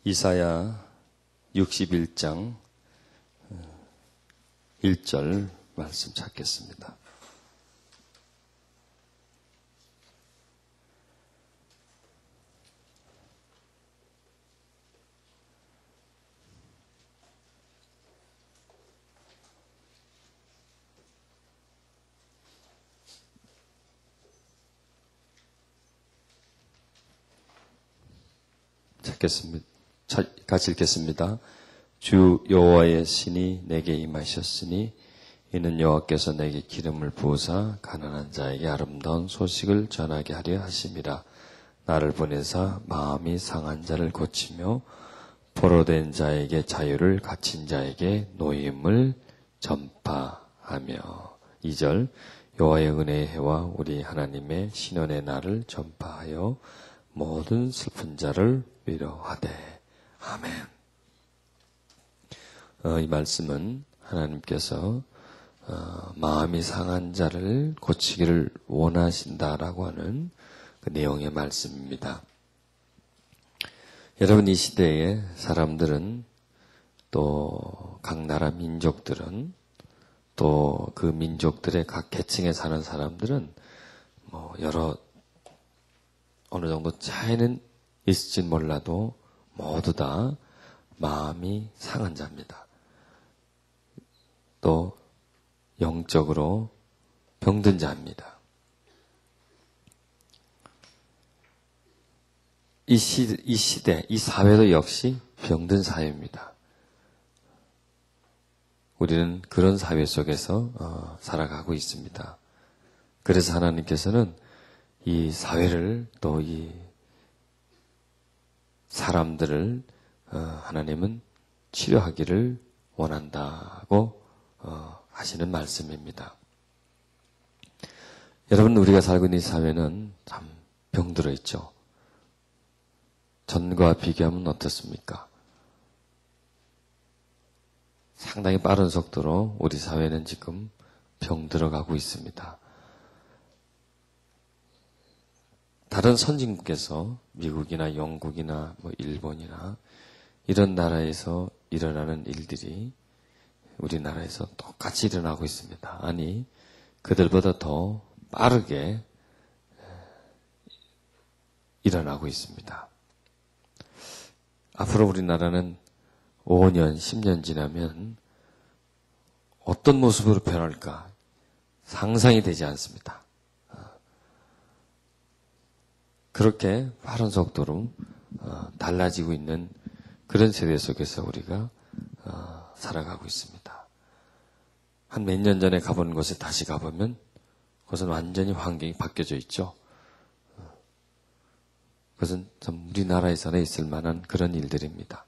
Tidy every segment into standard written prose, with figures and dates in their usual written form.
이사야 61장 1절 말씀 찾겠습니다. 같이 읽겠습니다. 주 여호와의 신이 내게 임하셨으니 이는 여호와께서 내게 기름을 부으사 가난한 자에게 아름다운 소식을 전하게 하려 하심이라. 나를 보내사 마음이 상한 자를 고치며 포로된 자에게 자유를, 갇힌 자에게 노임을 전파하며. 2절 여호와의 은혜의 해와 우리 하나님의 신원의 날을 전파하여 모든 슬픈 자를 위로하되. 아멘. 이 말씀은 하나님께서 마음이 상한 자를 고치기를 원하신다라고 하는 그 내용의 말씀입니다. 여러분, 이 시대에 사람들은 또 각 나라 민족들은 또 그 민족들의 각 계층에 사는 사람들은 여러 어느 정도 차이는 있을진 몰라도 모두 다 마음이 상한 자입니다. 또 영적으로 병든 자입니다. 이 시대, 이 사회도 역시 병든 사회입니다. 우리는 그런 사회 속에서 살아가고 있습니다. 그래서 하나님께서는 이 사회를 또 이 사람들을 하나님은 치료하기를 원한다고 하시는 말씀입니다. 여러분, 우리가 살고 있는 이 사회는 참 병들어 있죠. 전과 비교하면 어떻습니까? 상당히 빠른 속도로 우리 사회는 지금 병들어가고 있습니다. 다른 선진국에서 미국이나 영국이나 일본이나 이런 나라에서 일어나는 일들이 우리나라에서 똑같이 일어나고 있습니다. 아니, 그들보다 더 빠르게 일어나고 있습니다. 앞으로 우리나라는 5년, 10년 지나면 어떤 모습으로 변할까 상상이 되지 않습니다. 그렇게 빠른 속도로 달라지고 있는 그런 세대 속에서 우리가 살아가고 있습니다. 한 몇 년 전에 가본 곳에 다시 가보면 그것은 완전히 환경이 바뀌어져 있죠. 그것은 참 우리나라에서나 있을 만한 그런 일들입니다.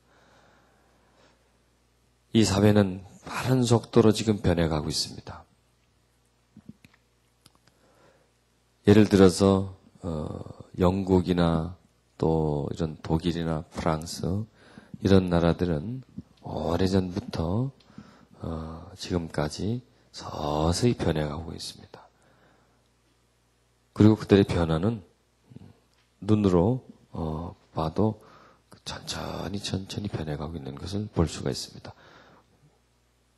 이 사회는 빠른 속도로 지금 변해가고 있습니다. 예를 들어서 영국이나 또 이런 독일이나 프랑스 이런 나라들은 오래전부터 지금까지 서서히 변해가고 있습니다. 그리고 그들의 변화는 눈으로 봐도 천천히 변해가고 있는 것을 볼 수가 있습니다.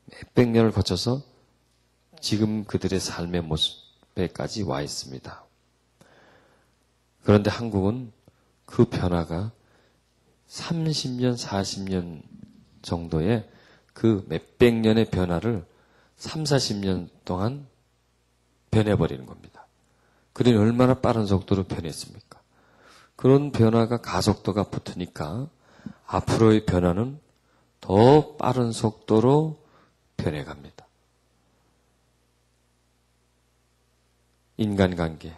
몇백 년을 거쳐서 지금 그들의 삶의 모습에까지 와 있습니다. 그런데 한국은 그 변화가 30년, 40년 정도의 그 몇백 년의 변화를 3, 40년 동안 변해버리는 겁니다. 그러니 얼마나 빠른 속도로 변했습니까? 그런 변화가 가속도가 붙으니까 앞으로의 변화는 더 빠른 속도로 변해갑니다. 인간관계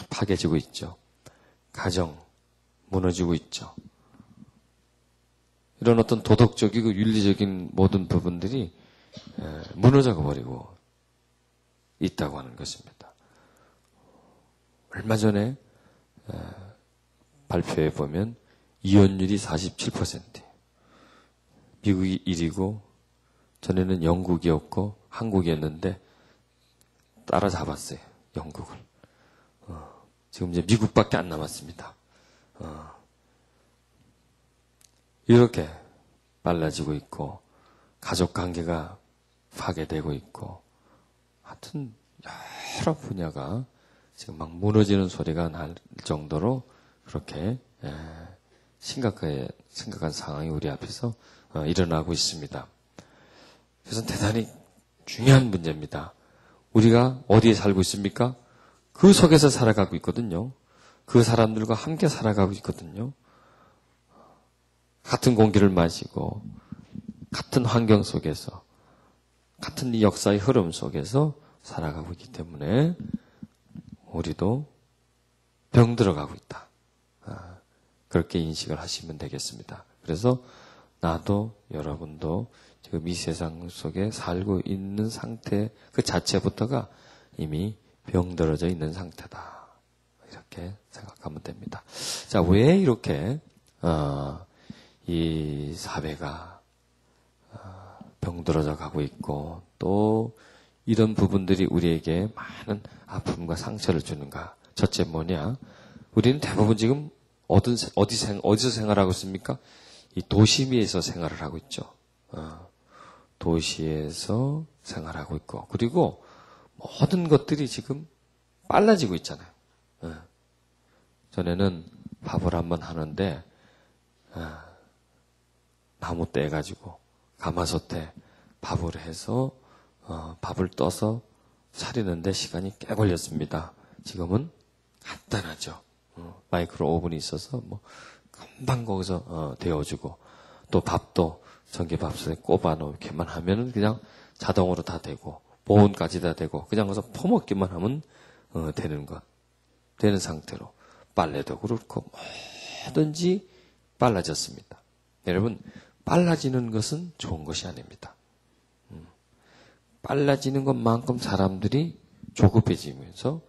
파괴지고 있죠. 가정 무너지고 있죠. 이런 어떤 도덕적이고 윤리적인 모든 부분들이 무너져 버리고 있다고 하는 것입니다. 얼마 전에 발표해 보면 이혼율이 47%예요. 미국이 1위고 전에는 영국이었고 한국이었는데 따라잡았어요. 영국을. 지금 이제 미국밖에 안 남았습니다. 이렇게 빨라지고 있고, 가족 관계가 파괴되고 있고, 하여튼 여러 분야가 지금 막 무너지는 소리가 날 정도로 그렇게 심각한 상황이 우리 앞에서 일어나고 있습니다. 그래서 대단히 중요한 문제입니다. 우리가 어디에 살고 있습니까? 그 속에서 살아가고 있거든요. 그 사람들과 함께 살아가고 있거든요. 같은 공기를 마시고 같은 환경 속에서 같은 이 역사의 흐름 속에서 살아가고 있기 때문에 우리도 병들어가고 있다. 그렇게 인식을 하시면 되겠습니다. 그래서 나도 여러분도 지금 이 세상 속에 살고 있는 상태 그 자체부터가 이미 병들어져 있는 상태다. 이렇게 생각하면 됩니다. 자, 왜 이렇게 이 사회가 병들어져 가고 있고 또 이런 부분들이 우리에게 많은 아픔과 상처를 주는가? 첫째 뭐냐? 우리는 대부분 지금 어디서 생활하고 있습니까? 이 도심에서 생활을 하고 있죠. 도시에서 생활하고 있고 그리고 모든 것들이 지금 빨라지고 있잖아요. 전에는 밥을 한번 하는데 나무 떼가지고 가마솥에 밥을 해서 밥을 떠서 차리는데 시간이 꽤 걸렸습니다. 지금은 간단하죠. 마이크로 오븐이 있어서 뭐 금방 거기서 데워주고 또 밥도 전기밥솥에 꼽아 놓기만 하면은 그냥 자동으로 다 되고 보온까지 다 되고 그냥 가서 퍼먹기만 하면 되는 상태로 빨래도 그렇고 뭐든지 빨라졌습니다. 여러분 빨라지는 것은 좋은 것이 아닙니다. 빨라지는 것만큼 사람들이 조급해지면서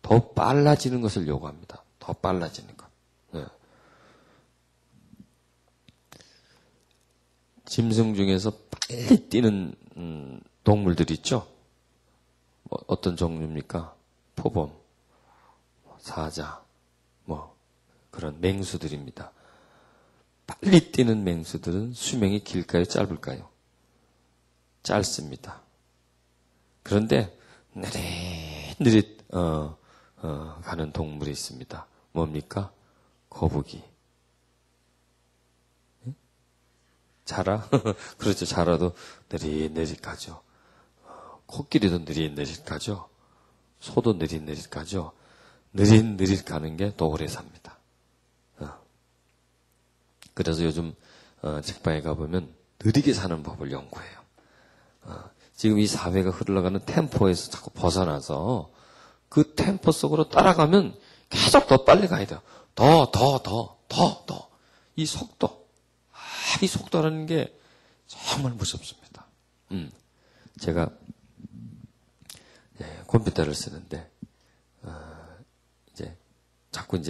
더 빨라지는 것을 요구합니다. 더 빨라지는 것. 짐승 중에서 빨리 뛰는 동물들이 있죠. 어떤 종류입니까? 표범, 사자, 그런 맹수들입니다. 빨리 뛰는 맹수들은 수명이 길까요? 짧을까요? 짧습니다. 그런데 느릿느릿 가는 동물이 있습니다. 뭡니까? 거북이. 자라? 그렇죠. 자라도 느릿느릿 가죠. 코끼리도 느릿느릿 가죠. 소도 느릿느릿 가죠. 느릿느릿 가는 게 더 오래 삽니다. 그래서 요즘 책방에 가보면 느리게 사는 법을 연구해요. 지금 이 사회가 흘러가는 템포에서 자꾸 벗어나서 그 템포 속으로 따라가면 계속 더 빨리 가야 돼요. 더. 이 속도. 이 속도라는 게 정말 무섭습니다. 제가 컴퓨터를 쓰는데 자꾸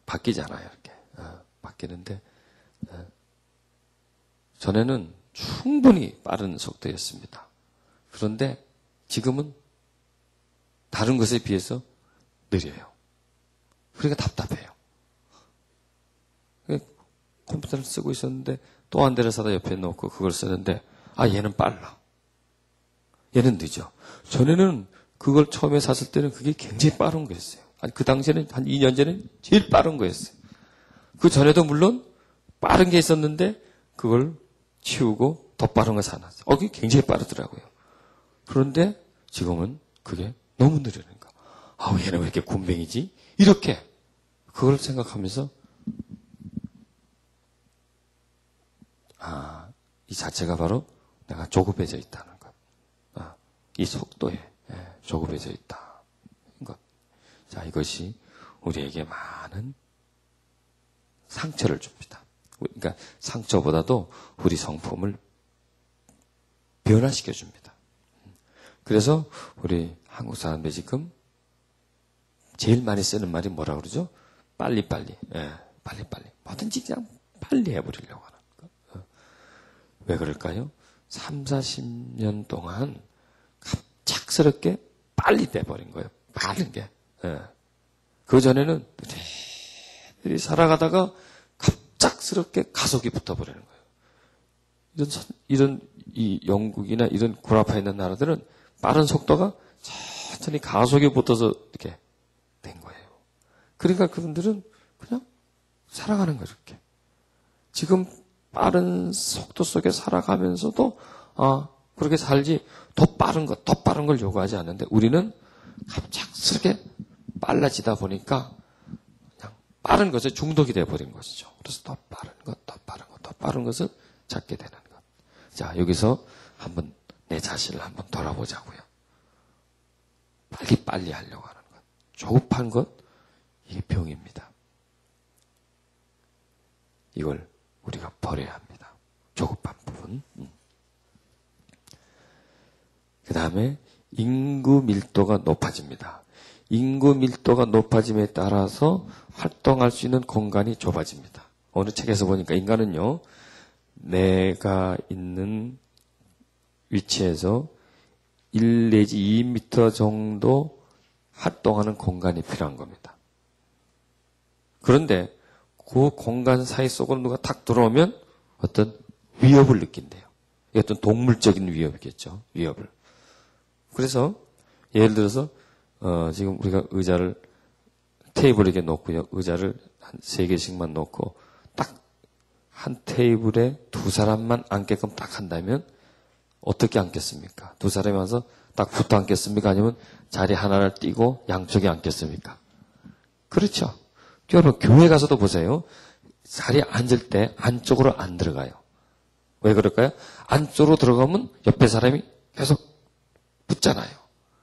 바뀌잖아요. 이렇게 바뀌는데 전에는 충분히 빠른 속도였습니다. 그런데 지금은 다른 것에 비해서 느려요. 그러니까 답답해요. 컴퓨터를 쓰고 있었는데 또 한 대를 사다 옆에 놓고 그걸 쓰는데 얘는 빨라. 얘는 늦어. 전에는 그걸 처음에 샀을 때는 그게 굉장히 빠른 거였어요. 그 당시에는 한 2년 전에 제일 빠른 거였어요. 그 전에도 물론 빠른 게 있었는데 그걸 치우고 더 빠른 거 사놨어요. 그게 굉장히 빠르더라고요. 그런데 지금은 그게 너무 느리니까 얘는 왜 이렇게 굼벵이지? 이렇게 그걸 생각하면서 이 자체가 바로 내가 조급해져 있다는 것. 이 속도에 조급해져 있다. 자, 이것이 우리에게 많은 상처를 줍니다. 그러니까 상처보다도 우리 성품을 변화시켜 줍니다. 그래서 우리 한국 사람들이 지금 제일 많이 쓰는 말이 뭐라 그러죠? 빨리빨리. 빨리빨리. 뭐든지 그냥 빨리 해버리려고 하는 거. 왜 그럴까요? 3, 40년 동안 갑작스럽게 빨리 돼버린 거예요. 빠른 게. 그 전에는 살아가다가 갑작스럽게 가속이 붙어버리는 거예요. 이런 이 영국이나 이런 구라파 있는 나라들은 빠른 속도가 천천히 가속이 붙어서 이렇게 된 거예요. 그러니까 그분들은 그냥 살아가는 거예요, 이렇게. 지금 빠른 속도 속에 살아가면서도, 그렇게 살지, 더 빠른 걸 요구하지 않는데, 우리는 갑작스럽게 빨라지다 보니까, 그냥 빠른 것에 중독이 돼버린 것이죠. 그래서 더 빠른 것을 찾게 되는 것. 자, 여기서 한번 내 자신을 한번 돌아보자고요. 빨리 하려고 하는 것. 조급한 것, 이게 병입니다. 이걸 우리가 버려야 합니다. 조급한 부분. 그 다음에 인구 밀도가 높아집니다. 인구 밀도가 높아짐에 따라서 활동할 수 있는 공간이 좁아집니다. 어느 책에서 보니까 인간은요, 내가 있는 위치에서 1 내지 2m 정도 활동하는 공간이 필요한 겁니다. 그런데 그 공간 사이 속으로 누가 탁 들어오면 어떤 위협을 느낀대요. 어떤 동물적인 위협이겠죠. 위협을. 그래서 예를 들어서 지금 우리가 의자를 테이블에 이렇게 놓고요. 의자를 한 3개씩만 놓고 딱 한 테이블에 2사람만 앉게끔 딱 한다면 어떻게 앉겠습니까? 2사람이 와서 딱 붙어 앉겠습니까? 아니면 자리 하나를 띄고 양쪽에 앉겠습니까? 그렇죠. 여러분 교회 가서도 보세요. 자리에 앉을 때 안쪽으로 안 들어가요. 왜 그럴까요? 안쪽으로 들어가면 옆에 사람이 계속 붙잖아요.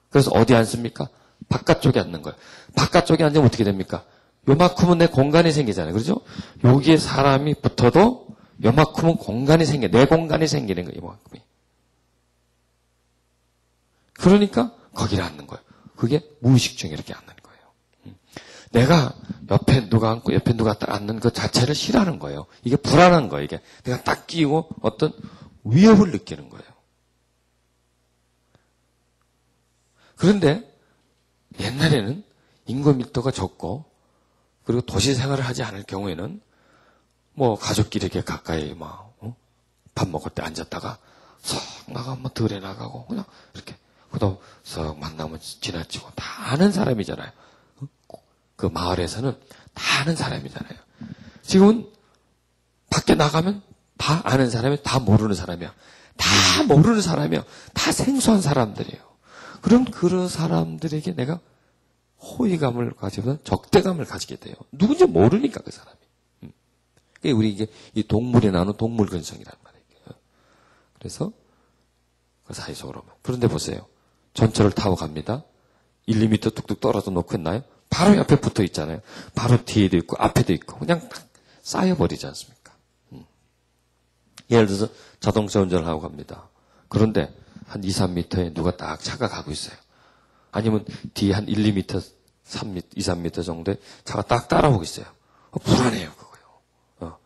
그래서 어디 앉습니까? 바깥쪽에 앉는 거예요. 바깥쪽에 앉으면 어떻게 됩니까? 요만큼은 내 공간이 생기잖아요. 그렇죠? 여기에 사람이 붙어도 요만큼은 공간이 내 공간이 생기는 거예요. 요만큼이. 그러니까 거기를 앉는 거예요. 그게 무의식 중에 이렇게 앉는 거예요. 내가 옆에 누가 앉고 옆에 누가 딱 앉는 것 자체를 싫어하는 거예요. 이게 불안한 거예요. 이게 내가 딱 끼고 어떤 위협을 느끼는 거예요. 그런데 옛날에는 인구 밀도가 적고 그리고 도시 생활을 하지 않을 경우에는 뭐 가족끼리 이렇게 가까이 밥 먹을 때 앉았다가 썩 나가면 들에 나가고 그냥 이렇게 그도 썩 만나면 지나치고 다 아는 사람이잖아요. 그 마을에서는 다 아는 사람이잖아요. 지금은 밖에 나가면 다 아는 사람이 다 모르는 사람이야. 다 모르는 사람이야. 다 생소한 사람들이에요. 그럼 그런 사람들에게 내가 호의감을 가지고 적대감을 가지게 돼요. 누군지 모르니까 그 사람이. 우리 이게 이 동물에 나오는 동물 근성이란 말이에요. 그래서 그 사이속으로. 그런데 보세요. 전철을 타고 갑니다. 1, 2m 뚝뚝 떨어져 놓고 있나요? 바로 옆에 붙어 있잖아요. 바로 뒤에도 있고 앞에도 있고 그냥 딱 쌓여버리지 않습니까? 예를 들어서 자동차 운전을 하고 갑니다. 그런데 한 2, 3m에 누가 딱 차가 가고 있어요. 아니면 뒤에 한 1, 2m, 3m, 2, 3m 정도에 차가 딱 따라오고 있어요. 불안해요, 그거요.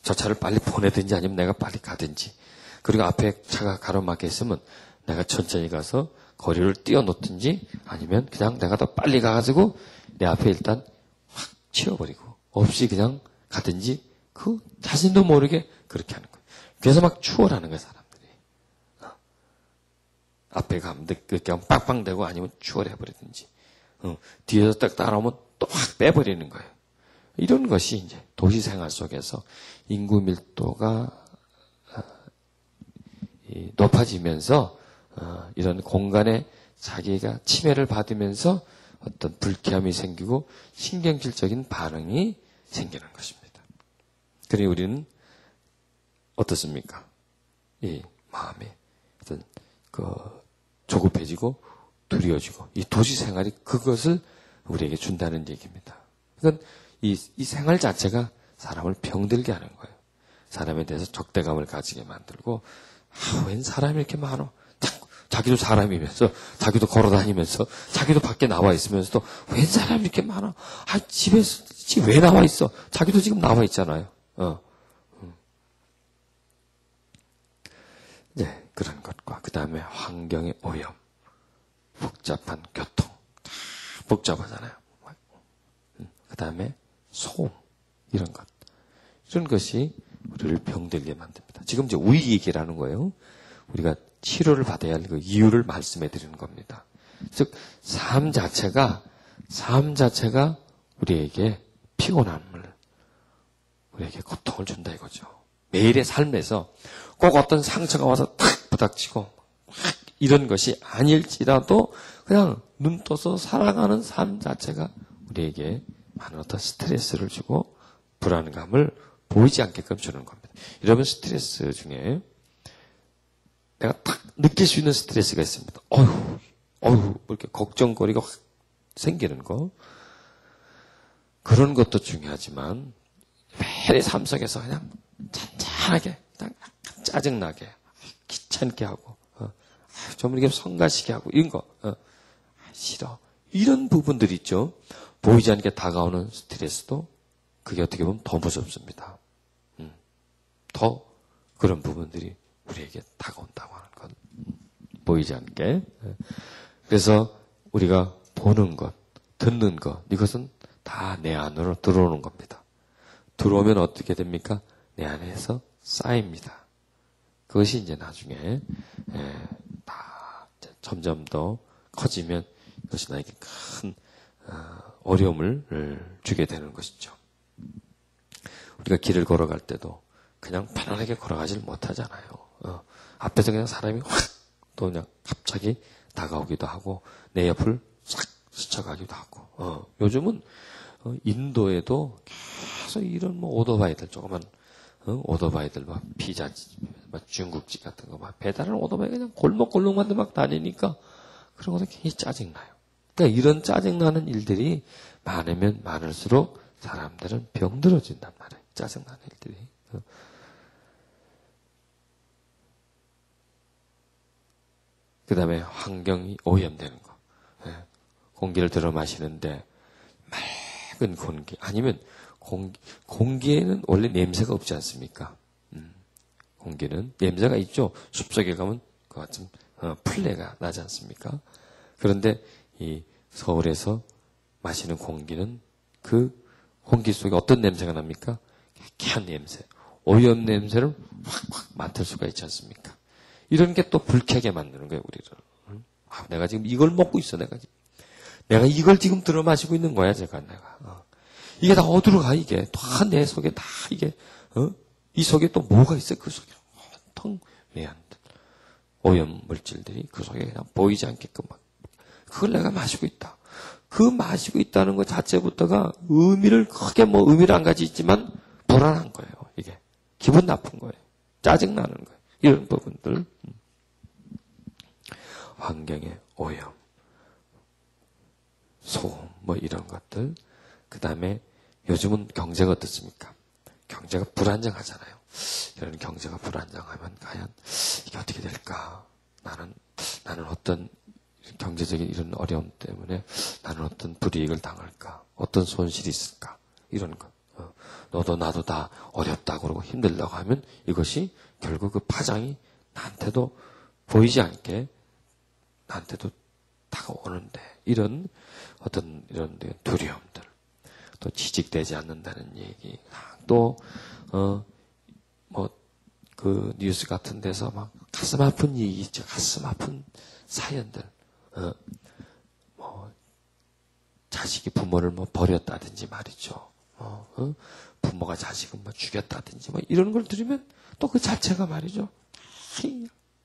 저 차를 빨리 보내든지 아니면 내가 빨리 가든지. 그리고 앞에 차가 가로막혀 있으면 내가 천천히 가서 거리를 띄워놓든지 아니면 그냥 내가 더 빨리 가가지고 내 앞에 일단 확 치워버리고 없이 그냥 가든지 그 자신도 모르게 그렇게 하는 거예요. 그래서 막 추월하는 거예요, 사람들이. 앞에 가면 그렇게 하면 빵빵대고 아니면 추월해버리든지 뒤에서 딱 따라오면 또 확 빼버리는 거예요. 이런 것이 이제 도시 생활 속에서 인구 밀도가 높아지면서 이런 공간에 자기가 침해를 받으면서 어떤 불쾌함이 생기고 신경질적인 반응이 생기는 것입니다. 그러니 우리는 어떻습니까? 이 마음이 어떤 조급해지고 두려워지고 이 도시 생활이 그것을 우리에게 준다는 얘기입니다. 그러니까 이 생활 자체가 사람을 병들게 하는 거예요. 사람에 대해서 적대감을 가지게 만들고 웬 사람이 이렇게 많어? 자기도 사람이면서 자기도 걸어다니면서 자기도 밖에 나와 있으면서도 웬 사람이 이렇게 많아? 집에서 왜 나와 있어? 자기도 지금 나와 있잖아요. 네, 그런 것과 그 다음에 환경의 오염, 복잡한 교통, 다 복잡하잖아요. 그 다음에 소음, 이런 것. 이런 것이 우리를 병들게 만듭니다. 지금 이제 우리 얘기라는 거예요. 우리가 치료를 받아야 할 그 이유를 말씀해 드리는 겁니다. 즉, 삶 자체가 우리에게 피곤함을, 우리에게 고통을 준다 이거죠. 매일의 삶에서 꼭 어떤 상처가 와서 탁 부닥치고 이런 것이 아닐지라도 그냥 눈 떠서 살아가는 삶 자체가 우리에게 많은 어떤 스트레스를 주고 불안감을 보이지 않게끔 주는 겁니다. 여러분, 스트레스 중에 내가 딱 느낄 수 있는 스트레스가 있습니다. 어휴, 이렇게 걱정거리가 확 생기는 거. 그런 것도 중요하지만 매일의 삶 속에서 그냥 잔잔하게, 그냥 짜증나게, 귀찮게 하고, 좀 이렇게 성가시게 하고, 이런 거, 싫어. 이런 부분들이 있죠. 보이지 않게 다가오는 스트레스도 그게 어떻게 보면 더 무섭습니다. 더 그런 부분들이 우리에게 다가온다고 하는 건 보이지 않게. 그래서 우리가 보는 것, 듣는 것, 이것은 다 내 안으로 들어오는 겁니다. 들어오면 어떻게 됩니까? 내 안에서 쌓입니다. 그것이 이제 나중에 다 점점 더 커지면 이것이 나에게 큰 어려움을 주게 되는 것이죠. 우리가 길을 걸어갈 때도 그냥 편안하게 걸어가질 못하잖아요. 앞에서 그냥 사람이 확 또 그냥 갑자기 다가오기도 하고 내 옆을 싹 스쳐가기도 하고. 요즘은 인도에도 계속 이런 오토바이들, 조그만 오토바이들, 막 피자집, 막 중국집 같은 거 막 배달하는 오토바이 그냥 골목골목만 막 다니니까 그런 것도 굉장히 짜증나요. 그러니까 이런 짜증나는 일들이 많으면 많을수록 사람들은 병들어진단 말이에요. 짜증나는 일들이. 그 다음에 환경이 오염되는 거. 공기를 들어 마시는데 맑은 공기, 아니면 공기에는 원래 냄새가 없지 않습니까? 공기는 냄새가 있죠. 숲속에 가면 그 같은 풀레가 나지 않습니까? 그런데 이 서울에서 마시는 공기는 그 공기 속에 어떤 냄새가 납니까? 쾌한 냄새, 오염 냄새를 확 맡을 수가 있지 않습니까? 이런 게 또 불쾌하게 만드는 거예요, 우리를. 내가 지금 이걸 먹고 있어, 내가 이걸 지금 들어 마시고 있는 거야, 내가. 이게 다 어디로 가, 이게. 다 내 속에 다 이게, 이 속에 또 뭐가 있어, 그 속에. 온통 매한들. 오염 물질들이 그 속에 그냥 보이지 않게끔 막. 그걸 내가 마시고 있다. 그 마시고 있다는 것 자체부터가 의미를 크게 의미를 안 가지고 있지만 불안한 거예요, 이게. 기분 나쁜 거예요. 짜증나는 거예요. 이런 부분들. 환경의 오염, 소음, 이런 것들. 그 다음에 요즘은 경제가 어떻습니까? 경제가 불안정하잖아요. 이런 경제가 불안정하면 과연 이게 어떻게 될까? 나는 어떤 경제적인 이런 어려움 때문에 나는 어떤 불이익을 당할까? 어떤 손실이 있을까? 이런 것. 너도 나도 다 어렵다고 그러고 힘들다고 하면 이것이 결국 그 파장이 나한테도 보이지 않게 나한테도 다가오는데, 이런 어떤 이런 두려움들, 또 취직되지 않는다는 얘기, 또 그 뉴스 같은 데서 막 가슴 아픈 얘기 있죠. 가슴 아픈 사연들. 자식이 부모를 버렸다든지 말이죠. 부모가 자식을 죽였다든지 이런 걸 들으면 또 그 자체가 말이죠.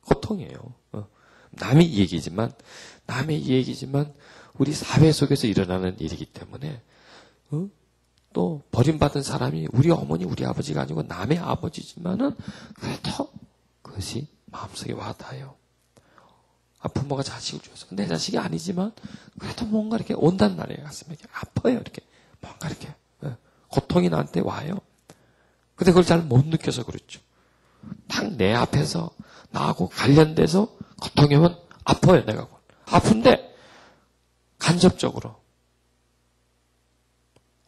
고통이에요. 남의 얘기지만 우리 사회 속에서 일어나는 일이기 때문에 또 버림받은 사람이 우리 어머니, 우리 아버지가 아니고 남의 아버지지만은 그래도 그것이 마음속에 와닿아요. 부모가 자식을 줘서 내 자식이 아니지만 그래도 뭔가 이렇게 온단 말이에요. 가슴에 이렇게 아파요. 이렇게 뭔가 이렇게 고통이 나한테 와요. 근데 그걸 잘 못 느껴서 그렇죠. 딱 내 앞에서 나하고 관련돼서 고통이 오면 아파요. 내가 아픈데 간접적으로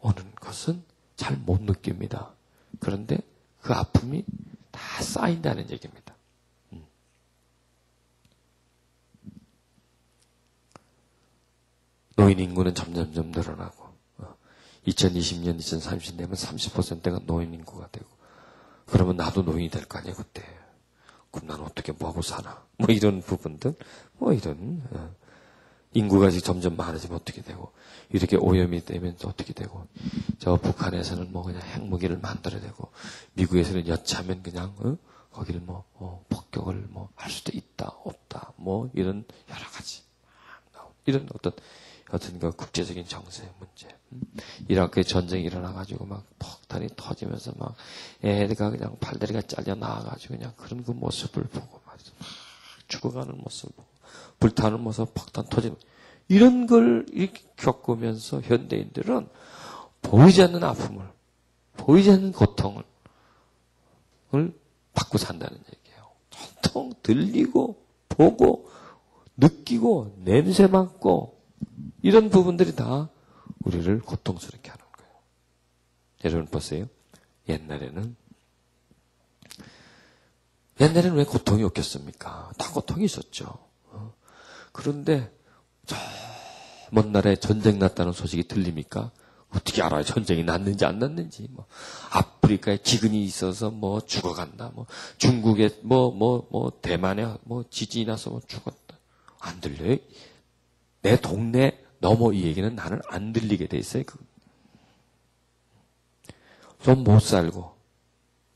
오는 것은 잘 못 느낍니다. 그런데 그 아픔이 다 쌓인다는 얘기입니다. 노인 인구는 점점점 늘어나고 2020년, 2030년 되면 30%가 노인 인구가 되고 그러면 나도 노인이 될 거 아니야, 그때. 그럼 나는 어떻게 뭐하고 사나? 뭐 이런 부분들, 뭐 이런, 인구가 점점 많아지면 어떻게 되고, 이렇게 오염이 되면 또 어떻게 되고, 저 북한에서는 뭐 그냥 핵무기를 만들어야 되고, 미국에서는 여차하면 그냥, 거기를 뭐, 폭격을 뭐 할 수도 있다, 없다, 뭐 이런 여러 가지. 이런 어떤 그 국제적인 정세의 문제. 이라크에 전쟁이 일어나가지고 막 폭탄이 터지면서 막 애가 그냥 팔다리가 잘려 나와가지고 그냥 그런 그 모습을 보고 말이죠. 막 죽어가는 모습을 보고 불타는 모습, 폭탄 터지는 이런 걸 이렇게 겪으면서 현대인들은 보이지 않는 아픔을, 보이지 않는 고통을 받고 산다는 얘기예요. 전통 들리고 보고 느끼고 냄새 맡고 이런 부분들이 다 우리를 고통스럽게 하는 거예요. 여러분 보세요. 옛날에는 왜 고통이 없겠습니까? 다 고통이 있었죠. 그런데 저 먼 나라에 전쟁 났다는 소식이 들립니까? 어떻게 알아요? 전쟁이 났는지 안 났는지. 뭐 아프리카에 기근이 있어서 뭐 죽어간다. 뭐 중국에 대만에 뭐 지진이 나서 뭐 죽었다. 안 들려요? 내 동네 넘어 이 얘기는 나는 안 들리게 돼 있어요. 좀 못 살고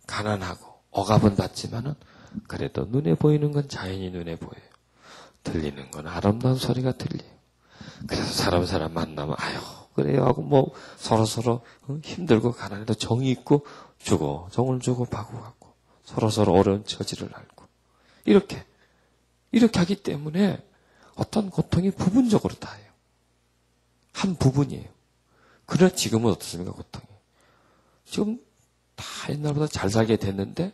가난하고 억압은 받지만은 그래도 눈에 보이는 건 자연이 눈에 보여요. 들리는 건 아름다운 소리가 들려요. 그래서 사람 만나면 아유 그래요 하고 뭐 서로 힘들고 가난해도 정이 있고 정을 주고 받고 서로 어려운 처지를 알고 이렇게 하기 때문에 어떤 고통이 부분적으로 다예요. 한 부분이에요. 그러나 지금은 어떻습니까, 고통이? 지금 다 옛날보다 잘 살게 됐는데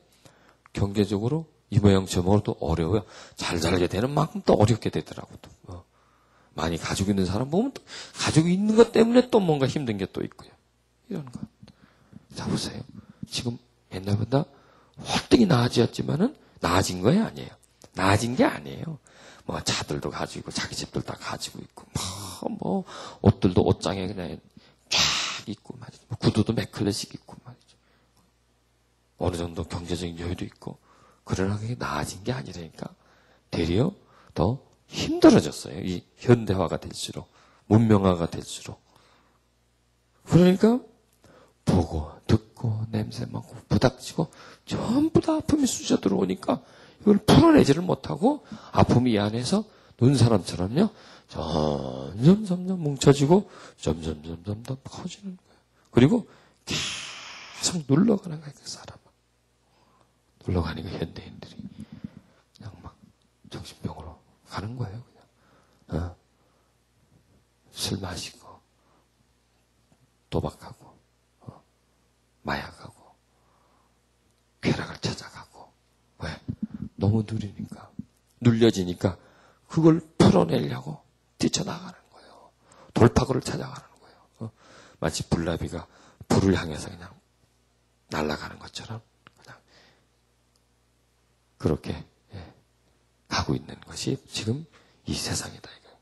경제적으로 이 모양 저 모양 또 어려워요. 잘 살게 되는 만큼 또 어렵게 되더라고. 또. 많이 가지고 있는 사람 보면 또 가지고 있는 것 때문에 또 뭔가 힘든 게 또 있고요. 이런 것. 자 보세요. 지금 옛날보다 홀등이 나아졌지만은 나아진 거야 아니에요. 나아진 게 아니에요. 뭐 차들도 가지고 자기 집들 다 가지고 있고 뭐 옷들도 옷장에 그냥 쫙 있고 말이죠. 구두도 몇 켤레씩 있고 말이죠. 어느 정도 경제적인 여유도 있고 그러나 그게 나아진 게 아니라니까 되려 더 힘들어졌어요. 이 현대화가 될수록 문명화가 될수록 그러니까 보고 듣고 냄새 맡고 부닥치고 전부 다 아픔이 쑤셔 들어오니까 이걸 풀어내지를 못하고 아픔이 이 안에서 눈사람처럼요 점점 뭉쳐지고 점점 더 커지는 거예요. 그리고 계속 눌러가는 거예요. 그 사람은 눌러가니까 현대인들이 그냥 막 정신병으로 가는 거예요. 그냥 술 마시고 도박하고 마약하고 쾌락을 찾아가고 왜? 너무 누리니까 눌려지니까 그걸 풀어내려고 뛰쳐나가는 거예요. 돌파구를 찾아가는 거예요. 마치 불나비가 불을 향해서 그냥 날아가는 것처럼 그냥 그렇게 가고 있는 것이 지금 이 세상이다. 이거.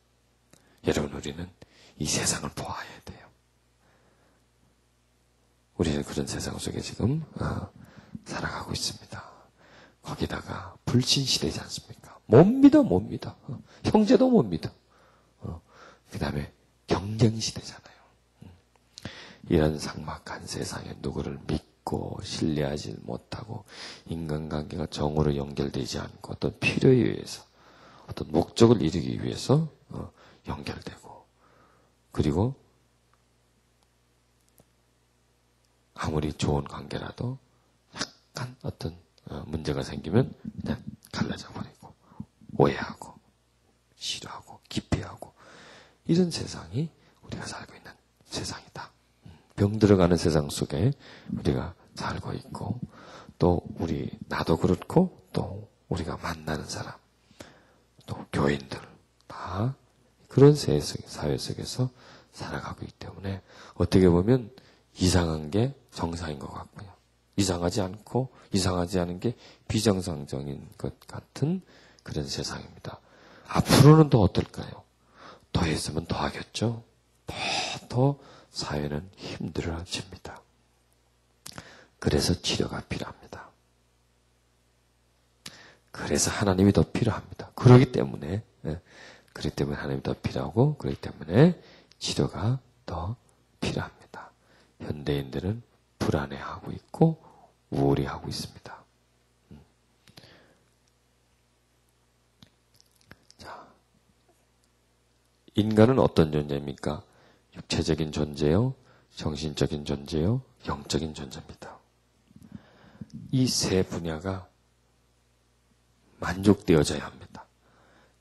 여러분 우리는 이 세상을 보아야 돼요. 우리는 그런 세상 속에 지금 살아가고 있습니다. 거기다가 불신시대지 않습니까? 못 믿어. 형제도 못 믿어. 그 다음에 경쟁시대잖아요. 이런 삭막한 세상에 누구를 믿고 신뢰하지 못하고 인간관계가 정으로 연결되지 않고 어떤 필요에 의해서 어떤 목적을 이루기 위해서 연결되고 그리고 아무리 좋은 관계라도 약간 어떤 문제가 생기면 그냥 갈라져 버리고 오해하고 싫어하고 기피하고 이런 세상이 우리가 살고 있는 세상이다. 병들어가는 세상 속에 우리가 살고 있고 또 나도 그렇고 또 우리가 만나는 사람 또 교인들 다 그런 사회 속에서 살아가고 있기 때문에 어떻게 보면 이상한 게 정상인 것 같고요. 이상하지 않은 게 비정상적인 것 같은 그런 세상입니다. 앞으로는 또 어떨까요? 더 했으면 더 하겠죠? 더 사회는 힘들어집니다. 그래서 치료가 필요합니다. 그래서 하나님이 더 필요합니다. 그렇기 때문에 하나님이 더 필요하고 그렇기 때문에 치료가 더 필요합니다. 현대인들은 불안해하고 있고 우울해하고 있습니다. 자, 인간은 어떤 존재입니까? 육체적인 존재요, 정신적인 존재요, 영적인 존재입니다. 이 세 분야가 만족되어져야 합니다.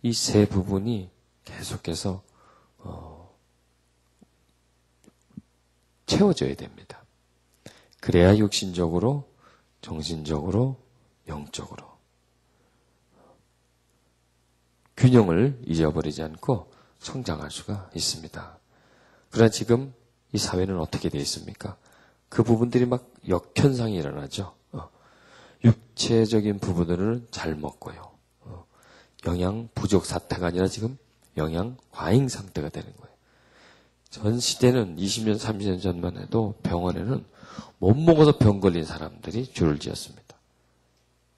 이 세 부분이 계속해서 채워져야 됩니다. 그래야 육신적으로, 정신적으로, 영적으로 균형을 잊어버리지 않고 성장할 수가 있습니다. 그러나 지금 이 사회는 어떻게 되어 있습니까? 그 부분들이 막 역현상이 일어나죠. 육체적인 부분들은 잘 먹고요. 영양 부족 사태가 아니라 지금 영양 과잉 상태가 되는 거예요. 전 시대는 20년, 30년 전만 해도 병원에는 못 먹어서 병 걸린 사람들이 줄을 지었습니다.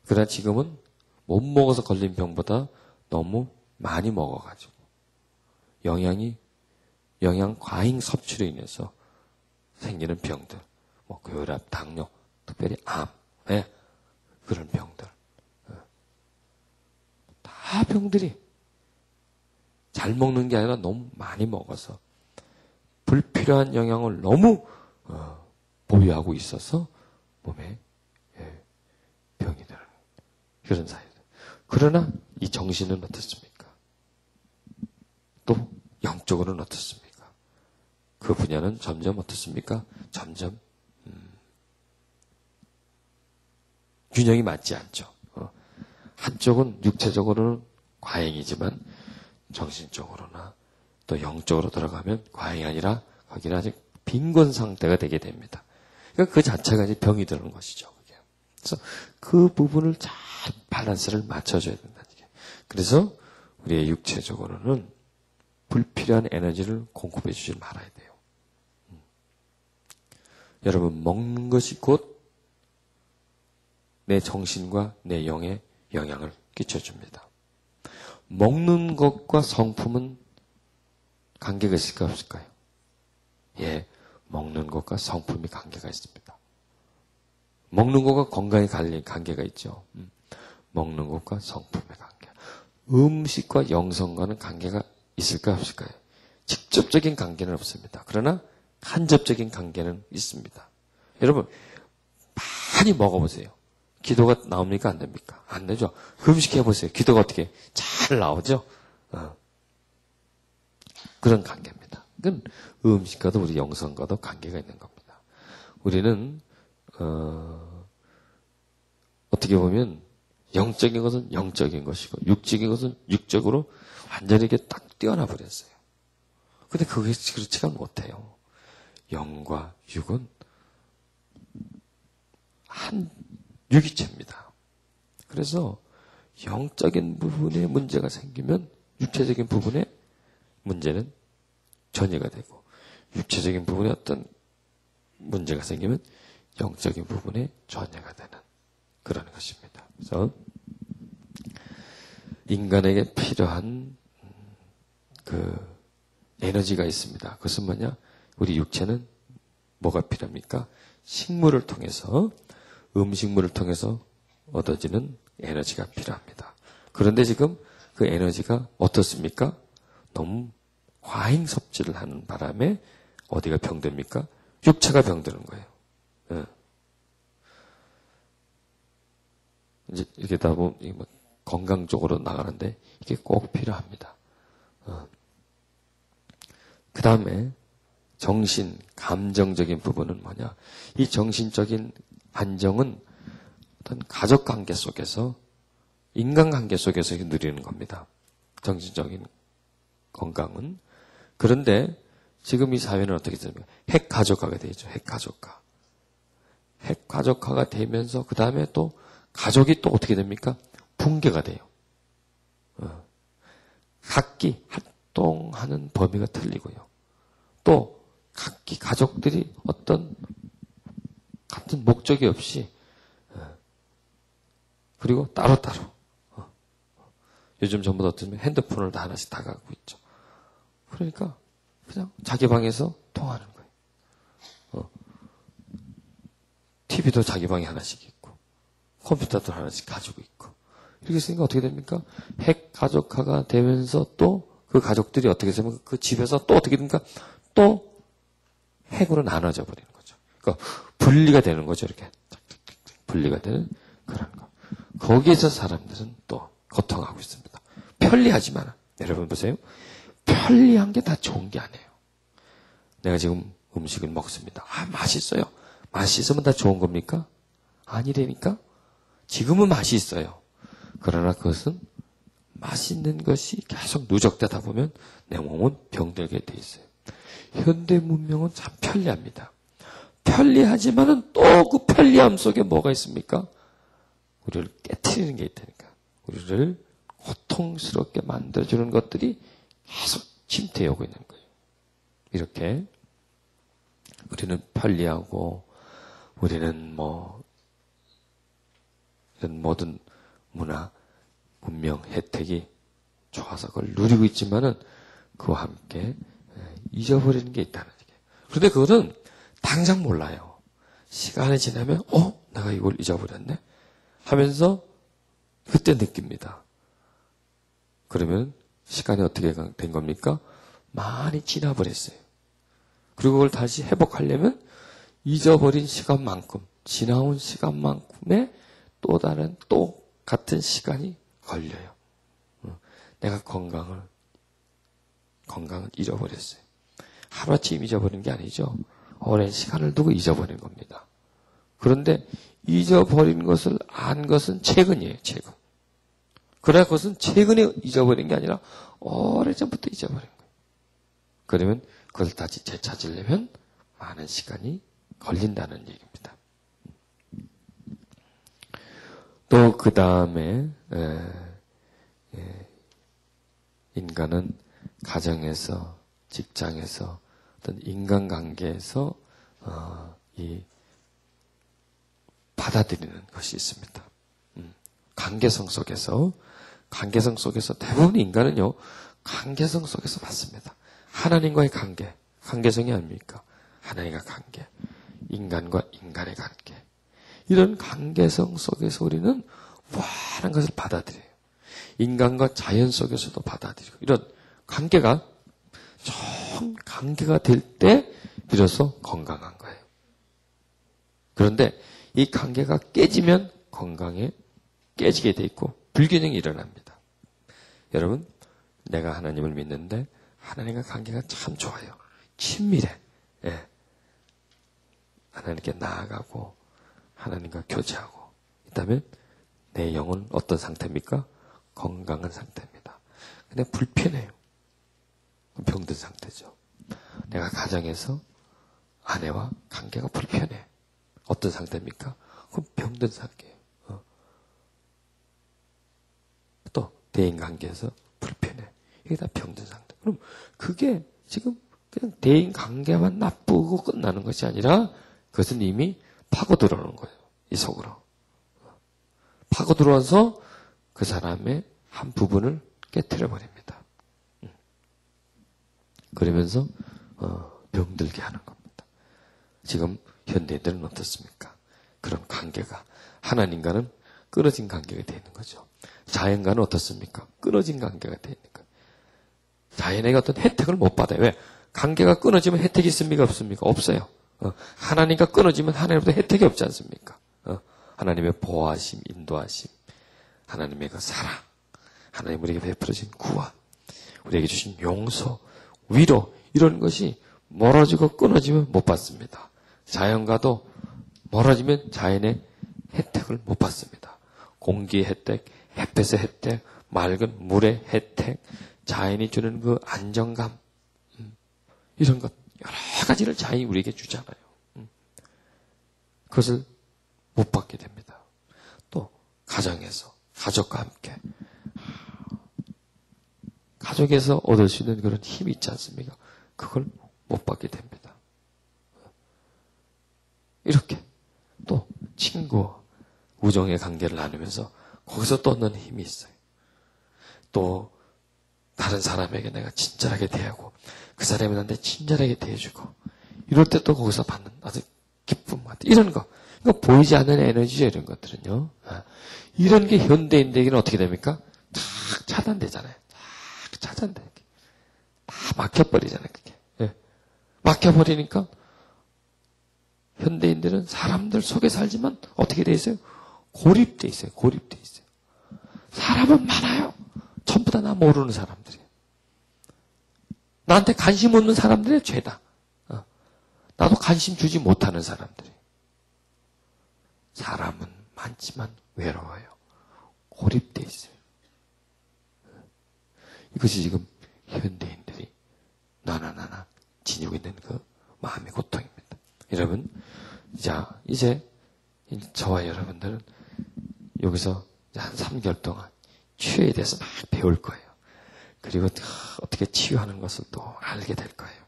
그러나 지금은 못 먹어서 걸린 병보다 너무 많이 먹어가지고 영양 과잉 섭취로 인해서 생기는 병들, 뭐 고혈압, 당뇨, 특별히 암, 그런 병들. 다 병들이 잘 먹는 게 아니라 너무 많이 먹어서 불필요한 영양을 너무 보유하고 있어서 몸에 병이 드는 그런 사회들. 그러나 이 정신은 어떻습니까? 또 영적으로는 어떻습니까? 그 분야는 점점 어떻습니까? 점점 균형이 맞지 않죠. 한쪽은 육체적으로는 과잉이지만 정신적으로나 또 영적으로 들어가면 과잉이 아니라 거기는 아직 빈곤 상태가 되게 됩니다. 그러니까 그 자체가 이제 병이 되는 것이죠. 그래서 그 부분을 잘 밸런스를 맞춰줘야 된다는 얘기예요. 그래서 우리의 육체적으로는 불필요한 에너지를 공급해 주지 말아야 돼요. 여러분, 먹는 것이 곧 내 정신과 내 영에 영향을 끼쳐줍니다. 먹는 것과 성품은 관계가 있을까 없을까요? 예, 먹는 것과 성품이 관계가 있습니다. 먹는 것과 건강에 관계가 있죠. 먹는 것과 성품의 관계. 음식과 영성과는 관계가 있을까 없을까요? 직접적인 관계는 없습니다. 그러나 간접적인 관계는 있습니다. 여러분, 많이 먹어보세요. 기도가 나옵니까? 안 됩니까? 안 되죠. 금식해보세요. 기도가 어떻게 잘 나오죠? 그런 관계입니다. 그건 음식과도 우리 영성과도 관계가 있는 겁니다. 우리는 어떻게 보면 영적인 것은 영적인 것이고 육적인 것은 육적으로 완전히 이렇게 딱 뛰어나 버렸어요. 근데 그게 그렇지가 못해요. 영과 육은 한 유기체입니다. 그래서 영적인 부분에 문제가 생기면 육체적인 부분에 문제는 전이가 되고 육체적인 부분에 어떤 문제가 생기면 영적인 부분에 전이가 되는 그런 것입니다. 그래서 인간에게 필요한 그 에너지가 있습니다. 그것은 뭐냐? 우리 육체는 뭐가 필요합니까? 식물을 통해서 음식물을 통해서 얻어지는 에너지가 필요합니다. 그런데 지금 그 에너지가 어떻습니까? 너무 과잉 섭취를 하는 바람에 어디가 병됩니까? 육체가 병드는 거예요. 이제 이렇게 다 보면 건강 쪽으로 나가는데 이게 꼭 필요합니다. 그 다음에 정신, 감정적인 부분은 뭐냐? 이 정신적인 안정은 어떤 가족 관계 속에서, 인간 관계 속에서 누리는 겁니다. 정신적인 건강은. 그런데 지금 이 사회는 어떻게 됩니까? 핵가족화가 되죠. 핵가족화. 핵가족화가 되면서 그 다음에 또 가족이 또 어떻게 됩니까? 붕괴가 돼요. 각기 활동하는 범위가 틀리고요. 또 각기 가족들이 어떤 같은 목적이 없이 그리고 따로따로 요즘 전부 다 어쩌면 핸드폰을 다 하나씩 다 갖고 있죠. 그러니까 그냥 자기 방에서 통화하는 거예요. TV도 자기 방에 하나씩 있고 컴퓨터도 하나씩 가지고 있고 이렇게 했으니까 어떻게 됩니까? 핵 가족화가 되면서 또 그 가족들이 어떻게 되면 그 집에서 또 어떻게 됩니까? 또 핵으로 나눠져 버리는 거죠. 그러니까 분리가 되는 거죠. 이렇게 분리가 되는 그런 거. 거기에서 사람들은 또 고통하고 있습니다. 편리하지만 여러분 보세요. 편리한 게 다 좋은 게 아니에요. 내가 지금 음식을 먹습니다. 맛있어요. 맛이 있으면 다 좋은 겁니까? 아니라니까. 지금은 맛이 있어요. 그러나 그것은 맛있는 것이 계속 누적되다 보면 내 몸은 병들게 돼 있어요. 현대 문명은 참 편리합니다. 편리하지만은 또 그 편리함 속에 뭐가 있습니까? 우리를 깨트리는 게 있다니까. 우리를 고통스럽게 만들어주는 것들이 계속 침투해 오고 있는 거예요. 이렇게 우리는 편리하고 우리는 이런 모든 문화, 문명, 혜택이 좋아서 그걸 누리고 있지만은 그와 함께 잊어버리는 게 있다는 얘기예요. 그런데 그거는 당장 몰라요. 시간이 지나면 내가 이걸 잊어버렸네 하면서 그때 느낍니다. 그러면 시간이 어떻게 된 겁니까? 많이 지나버렸어요. 그리고 그걸 다시 회복하려면 잊어버린 시간만큼, 지나온 시간만큼의 또 다른, 또 같은 시간이 걸려요. 내가 건강을 잊어버렸어요. 하루아침 잊어버린 게 아니죠. 오랜 시간을 두고 잊어버린 겁니다. 그런데 잊어버린 것을 안 것은 최근이에요, 최근. 그러나 그것은 최근에 잊어버린 게 아니라 오래전부터 잊어버린 거예요. 그러면 그걸 다시 되찾으려면 많은 시간이 걸린다는 얘기입니다. 또 그 다음에 인간은 가정에서, 직장에서, 어떤 인간관계에서 이 받아들이는 것이 있습니다. 관계성 속에서 대부분 인간은요, 관계성 속에서 받습니다. 하나님과의 관계성이 아닙니까? 하나님과 관계, 인간과 인간의 관계. 이런 관계성 속에서 우리는 많은 것을 받아들여요. 인간과 자연 속에서도 받아들이고, 이런 관계가 좋은 관계가 될 때 비로소 건강한 거예요. 그런데 이 관계가 깨지면 건강에 깨지게 돼 있고 불균형이 일어납니다. 여러분, 내가 하나님을 믿는데 하나님과 관계가 참 좋아요. 친밀해. 하나님께 나아가고 하나님과 교제하고 있다면 내 영은 어떤 상태입니까? 건강한 상태입니다. 근데 불편해요. 병든 상태죠. 내가 가정에서 아내와 관계가 불편해. 어떤 상태입니까? 그럼 병든 상태예요. 또 대인관계에서 불편해. 이게 다 병든 상태. 그럼 그게 지금 그냥 대인관계만 나쁘고 끝나는 것이 아니라 그것은 이미 파고 들어오는 거예요. 이 속으로. 파고 들어와서 그 사람의 한 부분을 깨트려 버립니다. 그러면서 병들게 하는 겁니다. 지금 현대인들은 어떻습니까? 그런 관계가 하나님과는 끊어진 관계가 되어 있는 거죠. 자연과는 어떻습니까? 끊어진 관계가 되어 있는 거예요. 자연에게 어떤 혜택을 못 받아요. 왜? 관계가 끊어지면 혜택이 있습니까? 없습니까? 없어요. 하나님과 끊어지면 하나님부터 혜택이 없지 않습니까? 하나님의 보호하심, 인도하심, 하나님의 그 사랑, 하나님 우리에게 베풀어진 구원, 우리에게 주신 용서, 위로, 이런 것이 멀어지고 끊어지면 못 받습니다. 자연과도 멀어지면 자연의 혜택을 못 받습니다. 공기의 혜택, 햇볕의 혜택, 맑은 물의 혜택, 자연이 주는 그 안정감, 이런 것 여러 가지를 자연이 우리에게 주잖아요. 그것을 못 받게 됩니다. 또 가정에서 가족과 함께 가족에서 얻을 수 있는 그런 힘이 있지 않습니까? 그걸 못 받게 됩니다. 이렇게 또 친구, 우정의 관계를 나누면서 거기서 또 얻는 힘이 있어요. 또 다른 사람에게 내가 친절하게 대하고 그 사람이 나한테 친절하게 대해주고 이럴 때 또 거기서 받는 아주 기쁨 같은 이런 거. 이거 보이지 않는 에너지죠, 이런 것들은요. 이런 게 현대인들에게는 어떻게 됩니까? 탁 차단되잖아요. 탁 차단돼. 다 막혀버리잖아요, 그게. 예. 막혀버리니까 현대인들은 사람들 속에 살지만 어떻게 돼 있어요? 고립돼 있어요. 고립돼 있어요. 사람은 많아요. 전부 다 나 모르는 사람들이에요. 나한테 관심 없는 사람들의 죄다. 나도 관심 주지 못하는 사람들이에요. 사람은 많지만 외로워요. 고립돼 있어요. 이것이 지금 현대인들이 나나 지니고 있는 그 마음의 고통입니다. 여러분, 자, 이제 저와 여러분들은 여기서 한 3개월 동안 치유에 대해서 막 배울 거예요. 그리고 어떻게 치유하는 것을 또 알게 될 거예요.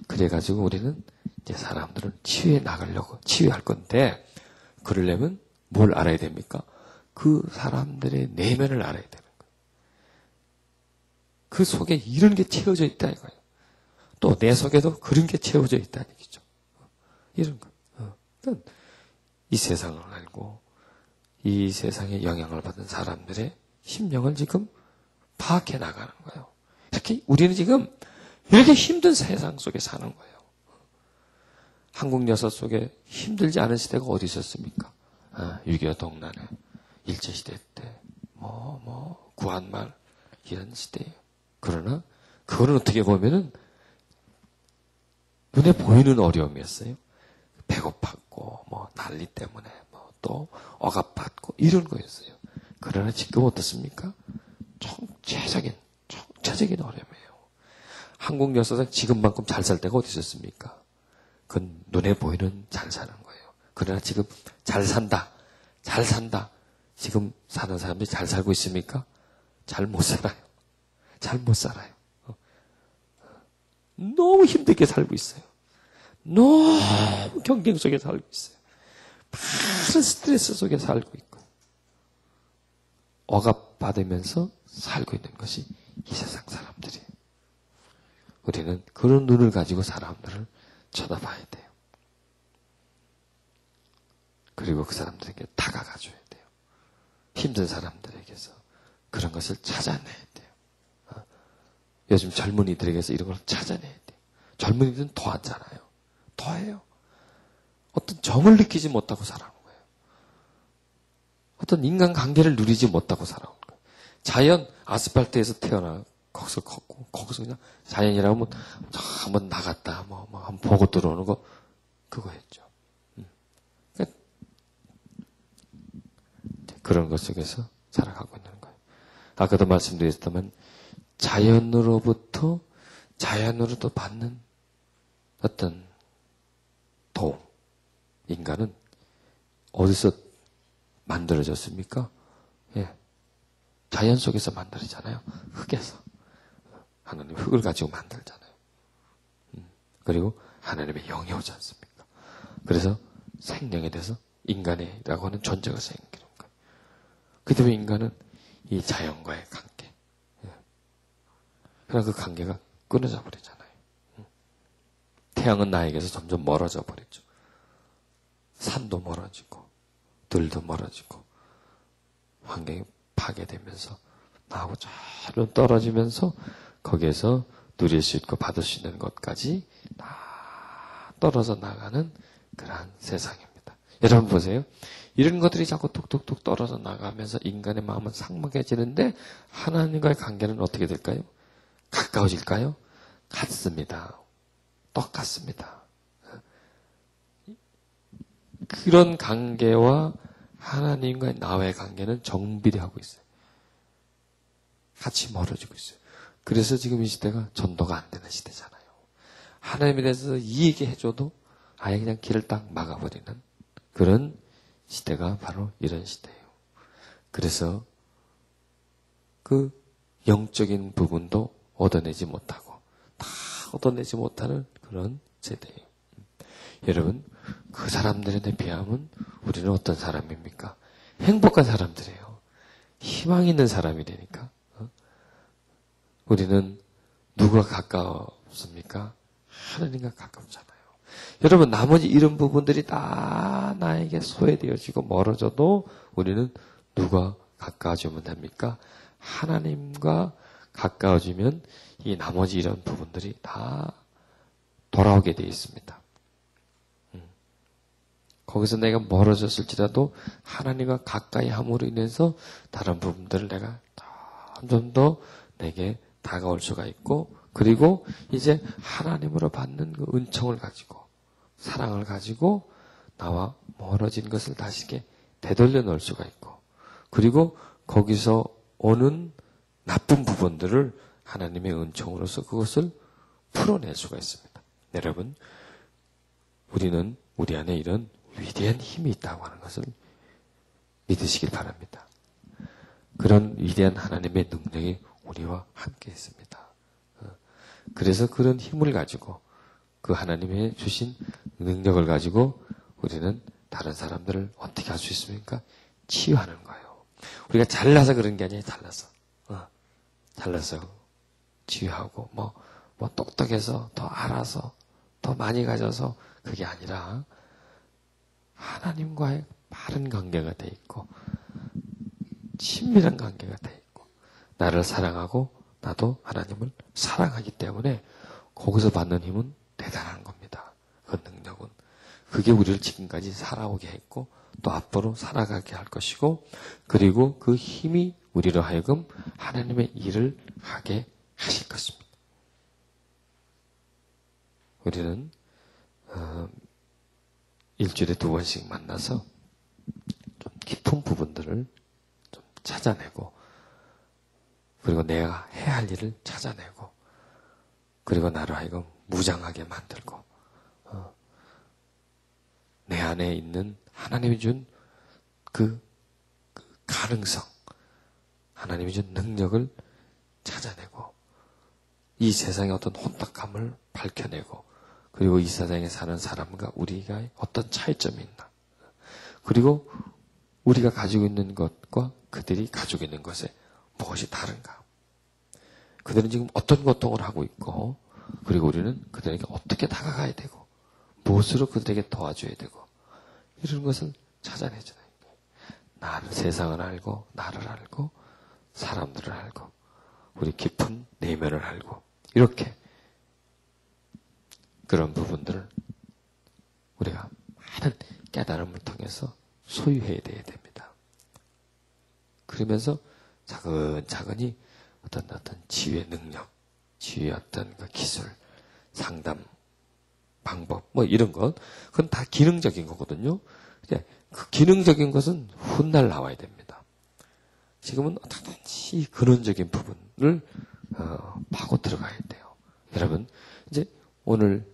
그래가지고 우리는 이제 사람들은 치유해 나가려고 치유할 건데, 그러려면 뭘 알아야 됩니까? 그 사람들의 내면을 알아야 되는 거예요. 그 속에 이런 게 채워져 있다 이거예요. 또 내 속에도 그런 게 채워져 있다는 얘기죠. 이런 거. 그러니까 이 세상을 알고 이 세상에 영향을 받은 사람들의 심령을 지금 파악해 나가는 거예요. 이렇게 우리는 지금 이렇게 힘든 세상 속에 사는 거예요. 한국 역사 속에 힘들지 않은 시대가 어디 있었습니까? 6.25 동란에 일제시대 때 구한말 이런 시대예요. 그러나 그거는 어떻게 보면은 눈에 보이는 어려움이었어요. 배고팠고 난리 때문에 또 억압받고 이런 거였어요. 그러나 지금 어떻습니까? 총체적인 어려움이에요. 한국 역사상 지금만큼 잘 살 때가 어디 있었습니까? 그건 눈에 보이는 잘 사는 거예요. 그러나 지금 잘 산다. 지금 사는 사람들이 잘 살고 있습니까? 잘 못 살아요. 잘 못 살아요. 너무 힘들게 살고 있어요. 너무 경쟁 속에 살고 있어요. 많은 스트레스 속에 살고 있고 억압받으면서 살고 있는 것이 이 세상 사람들이에요. 우리는 그런 눈을 가지고 사람들을 쳐다봐야 돼요. 그리고 그 사람들에게 다가가줘야 돼요. 힘든 사람들에게서 그런 것을 찾아내야 돼요. 요즘 젊은이들에게서 이런 걸 찾아내야 돼요. 젊은이들은 더하잖아요. 더해요. 어떤 정을 느끼지 못하고 살아오는 거예요. 어떤 인간관계를 누리지 못하고 살아오는 거예요. 자연 아스팔트에서 태어나 거기서 걷고 거기서 그냥 자연이라면 한번 나갔다 한번 보고 들어오는 거 그거였죠. 그런 것 속에서 살아가고 있는 거예요. 아까도 말씀드렸다면 자연으로부터 자연으로도 받는 어떤 도움. 인간은 어디서 만들어졌습니까? 예. 자연 속에서 만들어지잖아요. 흙에서. 하나님 흙을 가지고 만들잖아요. 그리고 하나님의 영이 오지 않습니까? 그래서 생명에 대해서 인간이라고 하는 존재가 생기는 거예요. 그 때문에 인간은 이 자연과의 관계. 그러나 그 관계가 끊어져 버리잖아요. 태양은 나에게서 점점 멀어져 버리죠. 산도 멀어지고 들도 멀어지고 환경이 파괴되면서 나하고 저로 떨어지면서 거기에서 누릴 수 있고 받을 수 있는 것까지 다 떨어져 나가는 그러한 세상입니다. 여러분 보세요. 이런 것들이 자꾸 뚝뚝뚝 떨어져 나가면서 인간의 마음은 삭막해지는데 하나님과의 관계는 어떻게 될까요? 가까워질까요? 같습니다. 똑같습니다. 그런 관계와 하나님과 나와의 관계는 정비례하고 있어요. 같이 멀어지고 있어요. 그래서 지금 이 시대가 전도가 안 되는 시대잖아요. 하나님에 대해서 이 얘기해줘도 아예 그냥 길을 딱 막아버리는 그런 시대가 바로 이런 시대예요. 그래서 그 영적인 부분도 얻어내지 못하고 다 얻어내지 못하는 그런 세대예요. 여러분, 그 사람들에 비하면 우리는 어떤 사람입니까? 행복한 사람들이에요. 희망 있는 사람이 되니까. 우리는 누가 가까웠습니까? 하나님과 가깝잖아요. 여러분, 나머지 이런 부분들이 다 나에게 소외되어지고 멀어져도 우리는 누가 가까워지면 됩니까? 하나님과 가까워지면 이 나머지 이런 부분들이 다 돌아오게 되어 있습니다. 거기서 내가 멀어졌을지라도 하나님과 가까이 함으로 인해서 다른 부분들을 내가 좀 더 내게 다가올 수가 있고, 그리고 이제 하나님으로 받는 그 은총을 가지고 사랑을 가지고 나와 멀어진 것을 다시 이렇게 되돌려 놓을 수가 있고, 그리고 거기서 오는 나쁜 부분들을 하나님의 은총으로서 그것을 풀어낼 수가 있습니다. 여러분, 우리는 우리 안에 이런 위대한 힘이 있다고 하는 것을 믿으시길 바랍니다. 그런 위대한 하나님의 능력이 우리와 함께 있습니다. 그래서 그런 힘을 가지고 그 하나님의 주신 능력을 가지고 우리는 다른 사람들을 어떻게 할 수 있습니까? 치유하는 거예요. 우리가 잘나서 그런 게 아니에요. 잘나서 치유하고 뭐 똑똑해서 더 알아서 더 많이 가져서 그게 아니라 하나님과의 바른 관계가 돼 있고 친밀한 관계가 돼 있고 나를 사랑하고 나도 하나님을 사랑하기 때문에 거기서 받는 힘은 대단한 겁니다. 그 능력은. 그게 우리를 지금까지 살아오게 했고 또 앞으로 살아가게 할 것이고, 그리고 그 힘이 우리로 하여금 하나님의 일을 하게 하실 것입니다. 우리는 일주일에 2번씩 만나서 좀 깊은 부분들을 좀 찾아내고, 그리고 내가 해야 할 일을 찾아내고, 그리고 나를 하여금 무장하게 만들고, 내 안에 있는 하나님이 준 그 가능성, 하나님이 준 능력을 찾아내고, 이 세상의 어떤 혼탁함을 밝혀내고, 그리고 이 세상에 사는 사람과 우리가 어떤 차이점이 있나, 그리고 우리가 가지고 있는 것과 그들이 가지고 있는 것에 무엇이 다른가, 그들은 지금 어떤 고통을 하고 있고, 그리고 우리는 그들에게 어떻게 다가가야 되고 무엇으로 그들에게 도와줘야 되고, 이런 것을 찾아내잖아요. 나를, 세상을 알고 나를 알고 사람들을 알고 우리 깊은 내면을 알고, 이렇게 그런 부분들을 우리가 많은 깨달음을 통해서 소유해야 돼야 됩니다. 그러면서 차근차근히 어떤 치유의 능력, 치유의 어떤 그 기술, 상담 방법, 이런 것, 그건 다 기능적인 거거든요. 이제 그 기능적인 것은 훗날 나와야 됩니다. 지금은 어떻게든지 근원적인 부분을 파고 들어가야 돼요. 여러분, 이제 오늘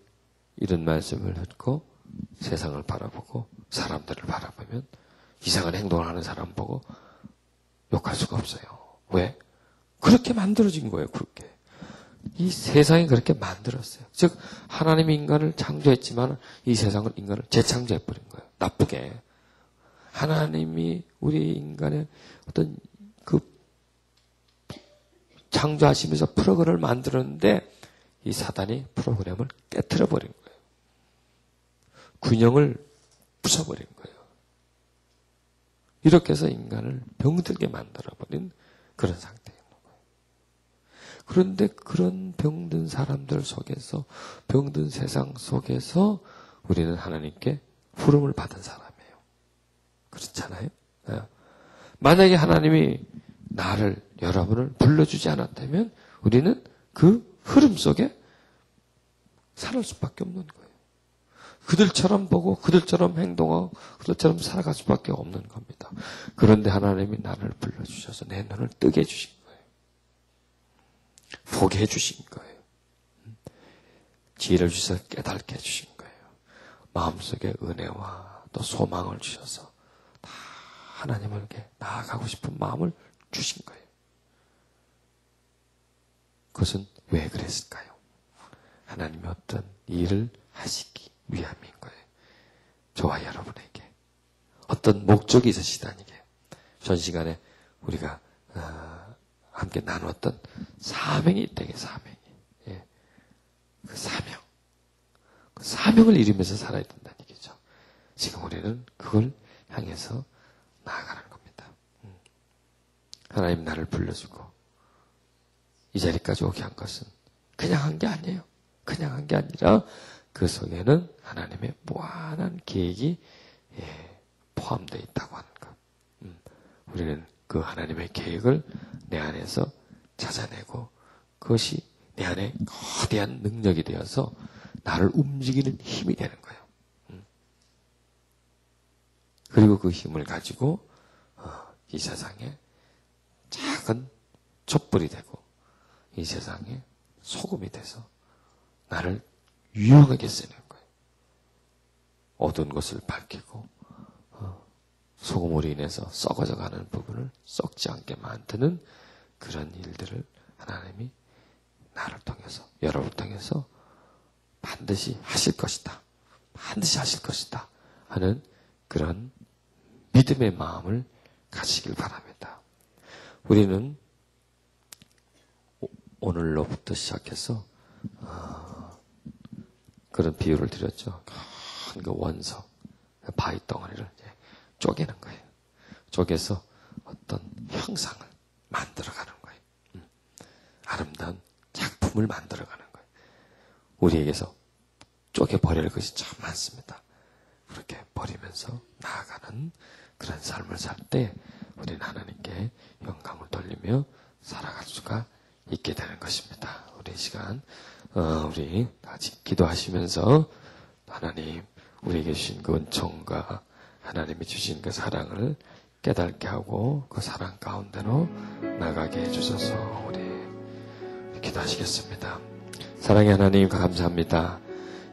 이런 말씀을 듣고 세상을 바라보고 사람들을 바라보면 이상한 행동을 하는 사람 보고 욕할 수가 없어요. 왜? 그렇게 만들어진 거예요. 그렇게. 이 세상이 그렇게 만들었어요. 즉 하나님이 인간을 창조했지만 이 세상을 인간을 재창조해버린 거예요. 나쁘게. 하나님이 우리 인간의 어떤 그 창조하시면서 프로그램을 만들었는데 이 사단이 프로그램을 깨트려버린 거예요. 균형을 부숴버린 거예요. 이렇게 해서 인간을 병들게 만들어버린 그런 상태예요. 그런데 그런 병든 사람들 속에서, 병든 세상 속에서 우리는 하나님께 부름을 받은 사람이에요. 그렇잖아요? 만약에 하나님이 나를, 여러분을 불러주지 않았다면 우리는 그 흐름 속에 살 수밖에 없는 거예요. 그들처럼 보고 그들처럼 행동하고 그들처럼 살아갈 수밖에 없는 겁니다. 그런데 하나님이 나를 불러주셔서 내 눈을 뜨게 해주신 거예요. 보게 해주신 거예요. 지혜를 주셔서 깨닫게 해주신 거예요. 마음속에 은혜와 또 소망을 주셔서 다 하나님에게 나아가고 싶은 마음을 주신 거예요. 그것은 왜 그랬을까요? 하나님이 어떤 일을 하시기 위함인 거예요. 저와 여러분에게 어떤 목적이 있으시다는 게, 전 시간에 우리가 함께 나누었던 사명이 있다. 사명이. 예. 그 사명. 그 사명을 이루면서 살아야 된다는 얘기죠. 지금 우리는 그걸 향해서 나아가는 겁니다. 하나님 나를 불러주고 이 자리까지 오게 한 것은 그냥 한 게 아니에요. 그냥 한 게 아니라 그 속에는 하나님의 무한한 계획이 포함되어 있다고 하는 것. 우리는 그 하나님의 계획을 내 안에서 찾아내고 그것이 내 안에 거대한 능력이 되어서 나를 움직이는 힘이 되는 거예요. 그리고 그 힘을 가지고 이 세상에 작은 촛불이 되고 이 세상에 소금이 돼서 나를 유용하게 쓰는 거예요. 어두운 것을 밝히고 소금으로 인해서 썩어져 가는 부분을 썩지 않게 만드는 그런 일들을 하나님이 나를 통해서 여러분을 통해서 반드시 하실 것이다. 반드시 하실 것이다 하는 그런 믿음의 마음을 가지길 바랍니다. 우리는 오늘로부터 시작해서 그런 비유를 드렸죠. 큰 그 원석, 바위 덩어리를 이제 쪼개는 거예요. 쪼개서 어떤 형상을 만들어가는 거예요. 아름다운 작품을 만들어가는 거예요. 우리에게서 쪼개버릴 것이 참 많습니다. 그렇게 버리면서 나아가는 그런 삶을 살 때 우리는 하나님께 영광을 돌리며 살아갈 수가 있게 되는 것입니다. 우리 이 시간 우리 같이 기도하시면서 하나님 우리에게 주신 그 은총과 하나님이 주신 그 사랑을 깨닫게 하고 그 사랑 가운데로 나가게 해주셔서 우리 기도하시겠습니다. 사랑의 하나님 감사합니다.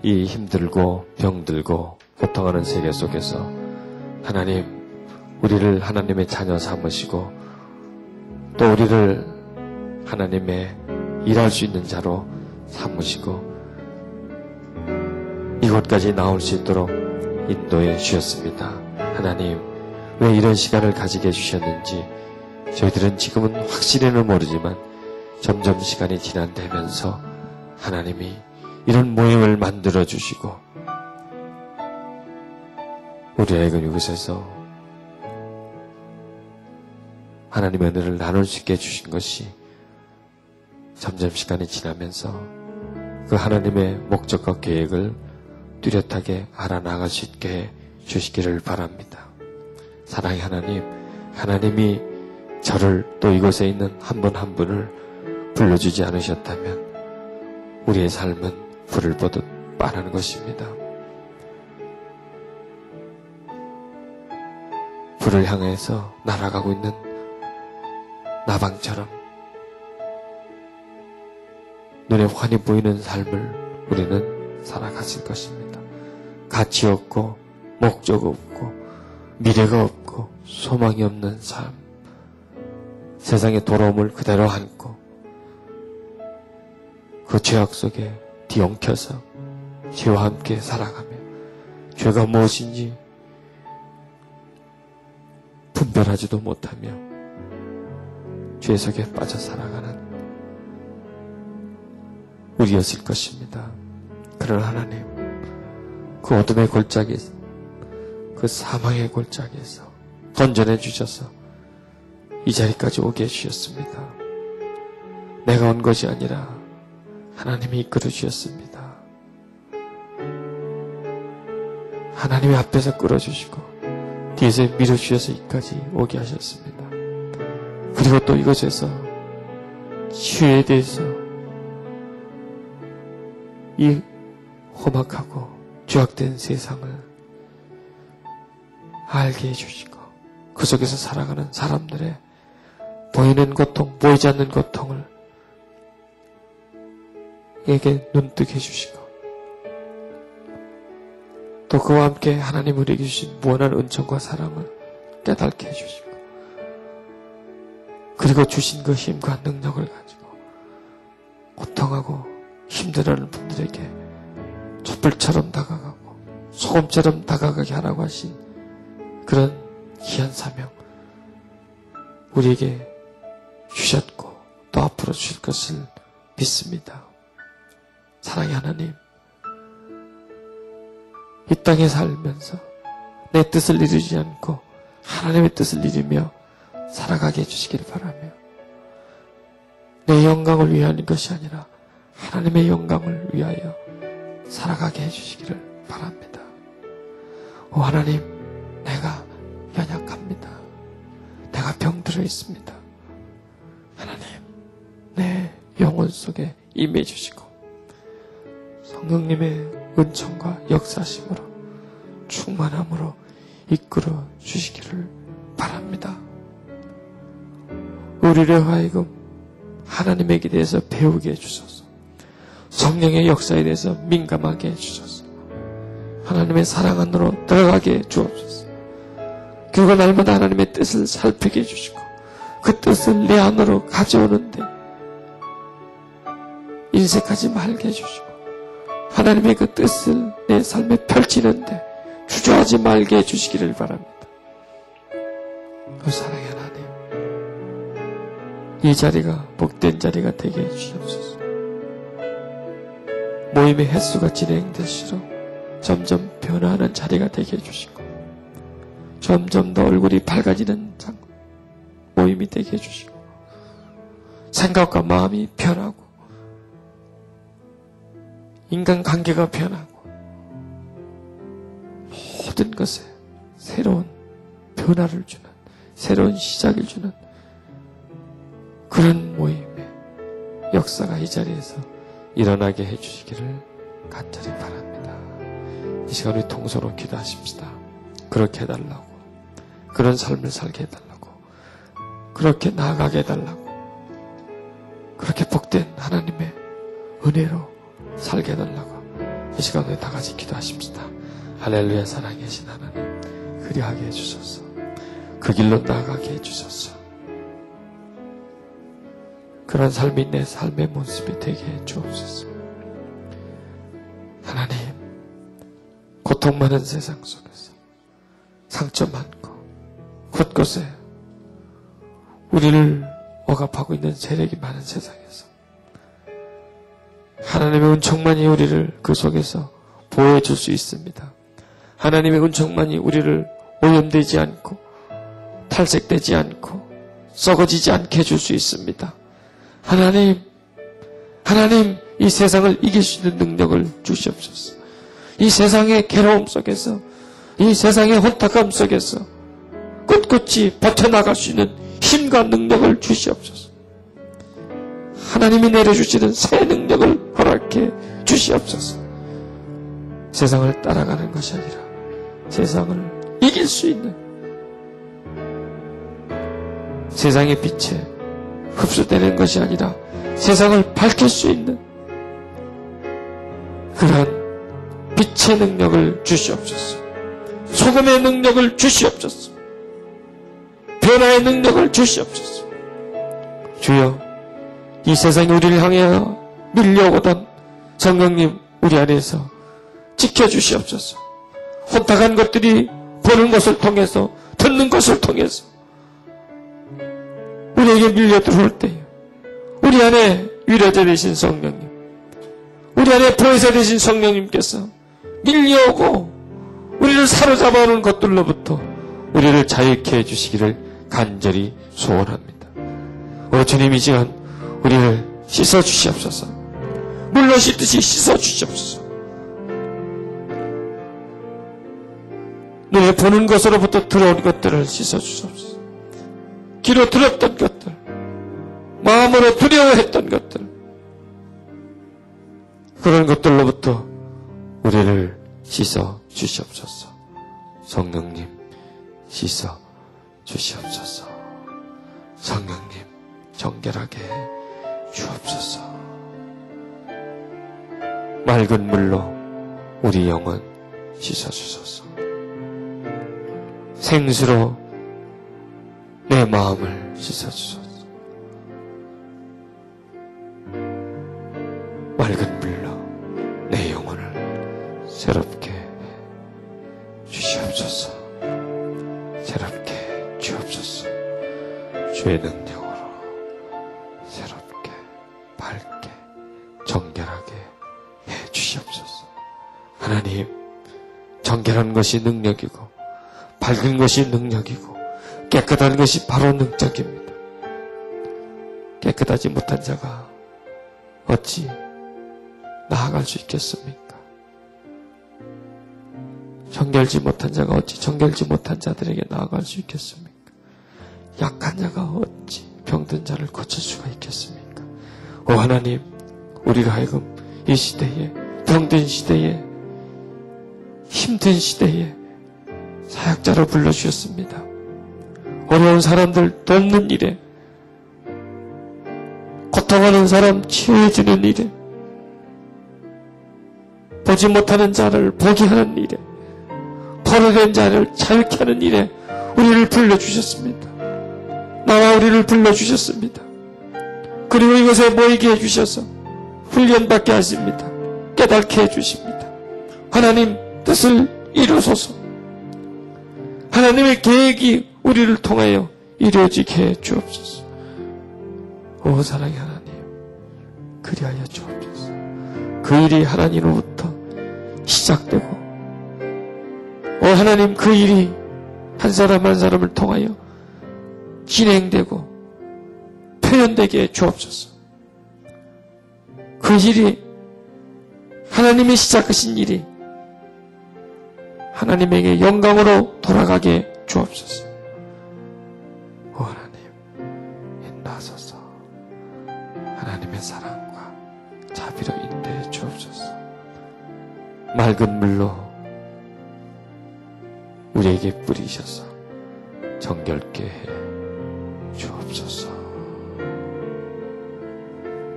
이 힘들고 병들고 고통하는 세계 속에서 하나님 우리를 하나님의 자녀 삼으시고 또 우리를 하나님의 일할 수 있는 자로 삼으시고 이곳까지 나올 수 있도록 인도해 주셨습니다. 하나님 왜 이런 시간을 가지게 해주셨는지 저희들은 지금은 확실히는 모르지만 점점 시간이 지나면서 하나님이 이런 모임을 만들어 주시고 우리에게 이곳에서 하나님의 은혜를 나눌 수 있게 해주신 것이 점점 시간이 지나면서 그 하나님의 목적과 계획을 뚜렷하게 알아나갈 수 있게 해주시기를 바랍니다. 사랑의 하나님, 하나님이 저를 또 이곳에 있는 한 분 한 분을 불러주지 않으셨다면 우리의 삶은 불을 보듯 빤한 것입니다. 불을 향해서 날아가고 있는 나방처럼 눈에 환히 보이는 삶을 우리는 살아갔을 것입니다. 가치 없고 목적 없고 미래가 없고 소망이 없는 삶, 세상의 더러움을 그대로 안고 그 죄악 속에 뒤엉켜서 죄와 함께 살아가며 죄가 무엇인지 분별하지도 못하며 죄 속에 빠져 살아가는 우리였을 것입니다. 그러나 하나님, 그 어둠의 골짜기에서, 그 사망의 골짜기에서 건져내 주셔서 이 자리까지 오게 해주셨습니다. 내가 온 것이 아니라 하나님이 이끌어 주셨습니다. 하나님의 앞에서 끌어주시고 뒤에서 밀어주셔서 이까지 오게 하셨습니다. 그리고 또 이곳에서 죄에 대해서 이 험악하고 죄악된 세상을 알게 해주시고 그 속에서 살아가는 사람들의 보이는 고통, 보이지 않는 고통을 에게 눈뜨게 해주시고 또 그와 함께 하나님 우리에게 주신 무한한 은총과 사랑을 깨닫게 해주시고 그리고 주신 그 힘과 능력을 가지고 고통하고 힘들어하는 분들에게 촛불처럼 다가가고 소금처럼 다가가게 하라고 하신 그런 귀한 사명 우리에게 주셨고 또 앞으로 주실 것을 믿습니다. 사랑의 하나님, 이 땅에 살면서 내 뜻을 이루지 않고 하나님의 뜻을 이루며 살아가게 해주시기를 바라며, 내 영광을 위한 것이 아니라 하나님의 영광을 위하여 살아가게 해주시기를 바랍니다. 오 하나님, 내가 연약합니다. 내가 병들어 있습니다. 하나님, 내 영혼 속에 임해 주시고 성령님의 은총과 역사심으로 충만함으로 이끌어 주시기를 바랍니다. 우리를 하여금 하나님에게 대해서 배우게 해주소서. 성령의 역사에 대해서 민감하게 해주소서. 하나님의 사랑 안으로 들어가게 해주옵소서. 그리고 날마다 하나님의 뜻을 살피게 해주시고 그 뜻을 내 안으로 가져오는데 인색하지 말게 해주시고 하나님의 그 뜻을 내 삶에 펼치는데 주저하지 말게 해주시기를 바랍니다. 그 사랑의 하나님, 이 자리가 복된 자리가 되게 해주시옵소서. 모임의 횟수가 진행될수록 점점 변화하는 자리가 되게 해주시고 점점 더 얼굴이 밝아지는 모임이 되게 해주시고 생각과 마음이 변하고 인간관계가 변하고 모든 것에 새로운 변화를 주는, 새로운 시작을 주는 그런 모임의 역사가 이 자리에서 일어나게 해주시기를 간절히 바랍니다. 이 시간 우리 통성으로 기도하십시다. 그렇게 해달라고, 그런 삶을 살게 해달라고, 그렇게 나아가게 해달라고, 그렇게 복된 하나님의 은혜로 살게 해달라고 이 시간 우리 다 같이 기도하십시다. 할렐루야. 살아계신 하나님, 그리하게 해주소서. 그 길로 나아가게 해주소서. 그런 삶이 내 삶의 모습이 되게 해주옵소서. 하나님, 고통 많은 세상 속에서 상처 많고 곳곳에 우리를 억압하고 있는 세력이 많은 세상에서 하나님의 은총만이 우리를 그 속에서 보호해줄 수 있습니다. 하나님의 은총만이 우리를 오염되지 않고 탈색되지 않고 썩어지지 않게 해줄 수 있습니다. 하나님, 이 세상을 이길 수 있는 능력을 주시옵소서. 이 세상의 괴로움 속에서, 이 세상의 혼탁함 속에서 꿋꿋이 버텨나갈 수 있는 힘과 능력을 주시옵소서. 하나님이 내려주시는 새 능력을 허락해 주시옵소서. 세상을 따라가는 것이 아니라 세상을 이길 수 있는, 세상의 빛에 흡수되는 것이 아니라 세상을 밝힐 수 있는 그러한 빛의 능력을 주시옵소서. 소금의 능력을 주시옵소서. 변화의 능력을 주시옵소서. 주여, 이 세상이 우리를 향해 밀려오던 성령님 우리 안에서 지켜주시옵소서. 혼탁한 것들이 보는 것을 통해서, 듣는 것을 통해서 우리에게 밀려 들어올 때에 우리 안에 위로자 되신 성령님, 우리 안에 보혜사 되신 성령님께서 밀려오고 우리를 사로잡아오는 것들로부터 우리를 자유케 해주시기를 간절히 소원합니다. 오 주님, 이 시간 우리를 씻어주시옵소서. 물로 씻듯이 씻어주시옵소서. 눈에 보는 것으로부터 들어온 것들을 씻어주시옵소서. 귀로 들었던 것들, 마음으로 두려워했던 것들, 그런 것들로부터 우리를 씻어주시옵소서. 성령님, 씻어주시옵소서. 성령님, 정결하게 주옵소서. 맑은 물로 우리 영혼 씻어주소서. 생수로 내 마음을 씻어주소서. 맑은 물로 내 영혼을 새롭게 주시옵소서. 새롭게 주옵소서. 주의 능력으로 새롭게 간결한 것이 능력이고 밝은 것이 능력이고 깨끗한 것이 바로 능력입니다. 깨끗하지 못한 자가 어찌 나아갈 수 있겠습니까? 정결지 못한 자가 어찌 정결지 못한 자들에게 나아갈 수 있겠습니까? 약한 자가 어찌 병든 자를 고칠 수가 있겠습니까? 오 하나님, 우리가 하여금 이 시대에, 병든 시대에, 힘든 시대에 사역자로 불러주셨습니다. 어려운 사람들 돕는 일에, 고통하는 사람 치유해주는 일에, 보지 못하는 자를 보게 하는 일에, 포로된 자를 자유케 하는 일에 우리를 불러주셨습니다. 나와 우리를 불러주셨습니다. 그리고 이것에 모이게 해주셔서 훈련받게 하십니다. 깨닫게 해주십니다. 하나님 뜻을 이루소서. 하나님의 계획이 우리를 통하여 이루어지게 해 주옵소서. 오 사랑의 하나님, 그리하여 주옵소서. 그 일이 하나님으로부터 시작되고, 오 하나님, 그 일이 한 사람 한 사람을 통하여 진행되고 표현되게 해 주옵소서. 그 일이, 하나님이 시작하신 일이 하나님에게 영광으로 돌아가게 해 주옵소서. 오 하나님, 인도하소서. 하나님의 사랑과 자비로 인도해 주옵소서. 맑은 물로 우리에게 뿌리셔서 정결케 해 주옵소서.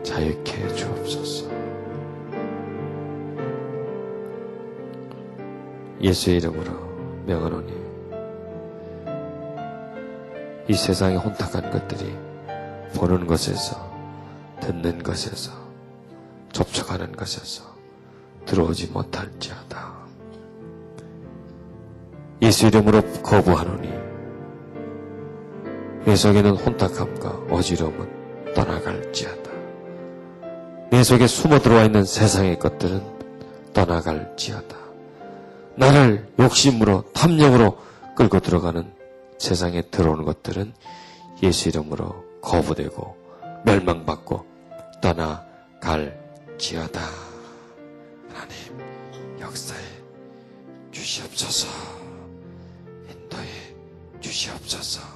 자유케 해 주옵소서. 예수의 이름으로 명하노니, 이 세상의 혼탁한 것들이 보는 것에서, 듣는 것에서, 접촉하는 것에서 들어오지 못할지어다. 예수 이름으로 거부하노니, 내 속에는 혼탁함과 어지러움은 떠나갈지어다. 내 속에 숨어 들어와 있는 세상의 것들은 떠나갈지어다. 나를 욕심으로, 탐욕으로 끌고 들어가는 세상에 들어오는 것들은 예수 이름으로 거부되고 멸망받고 떠나갈지어다. 하나님, 역사에 주시옵소서. 인도해 주시옵소서.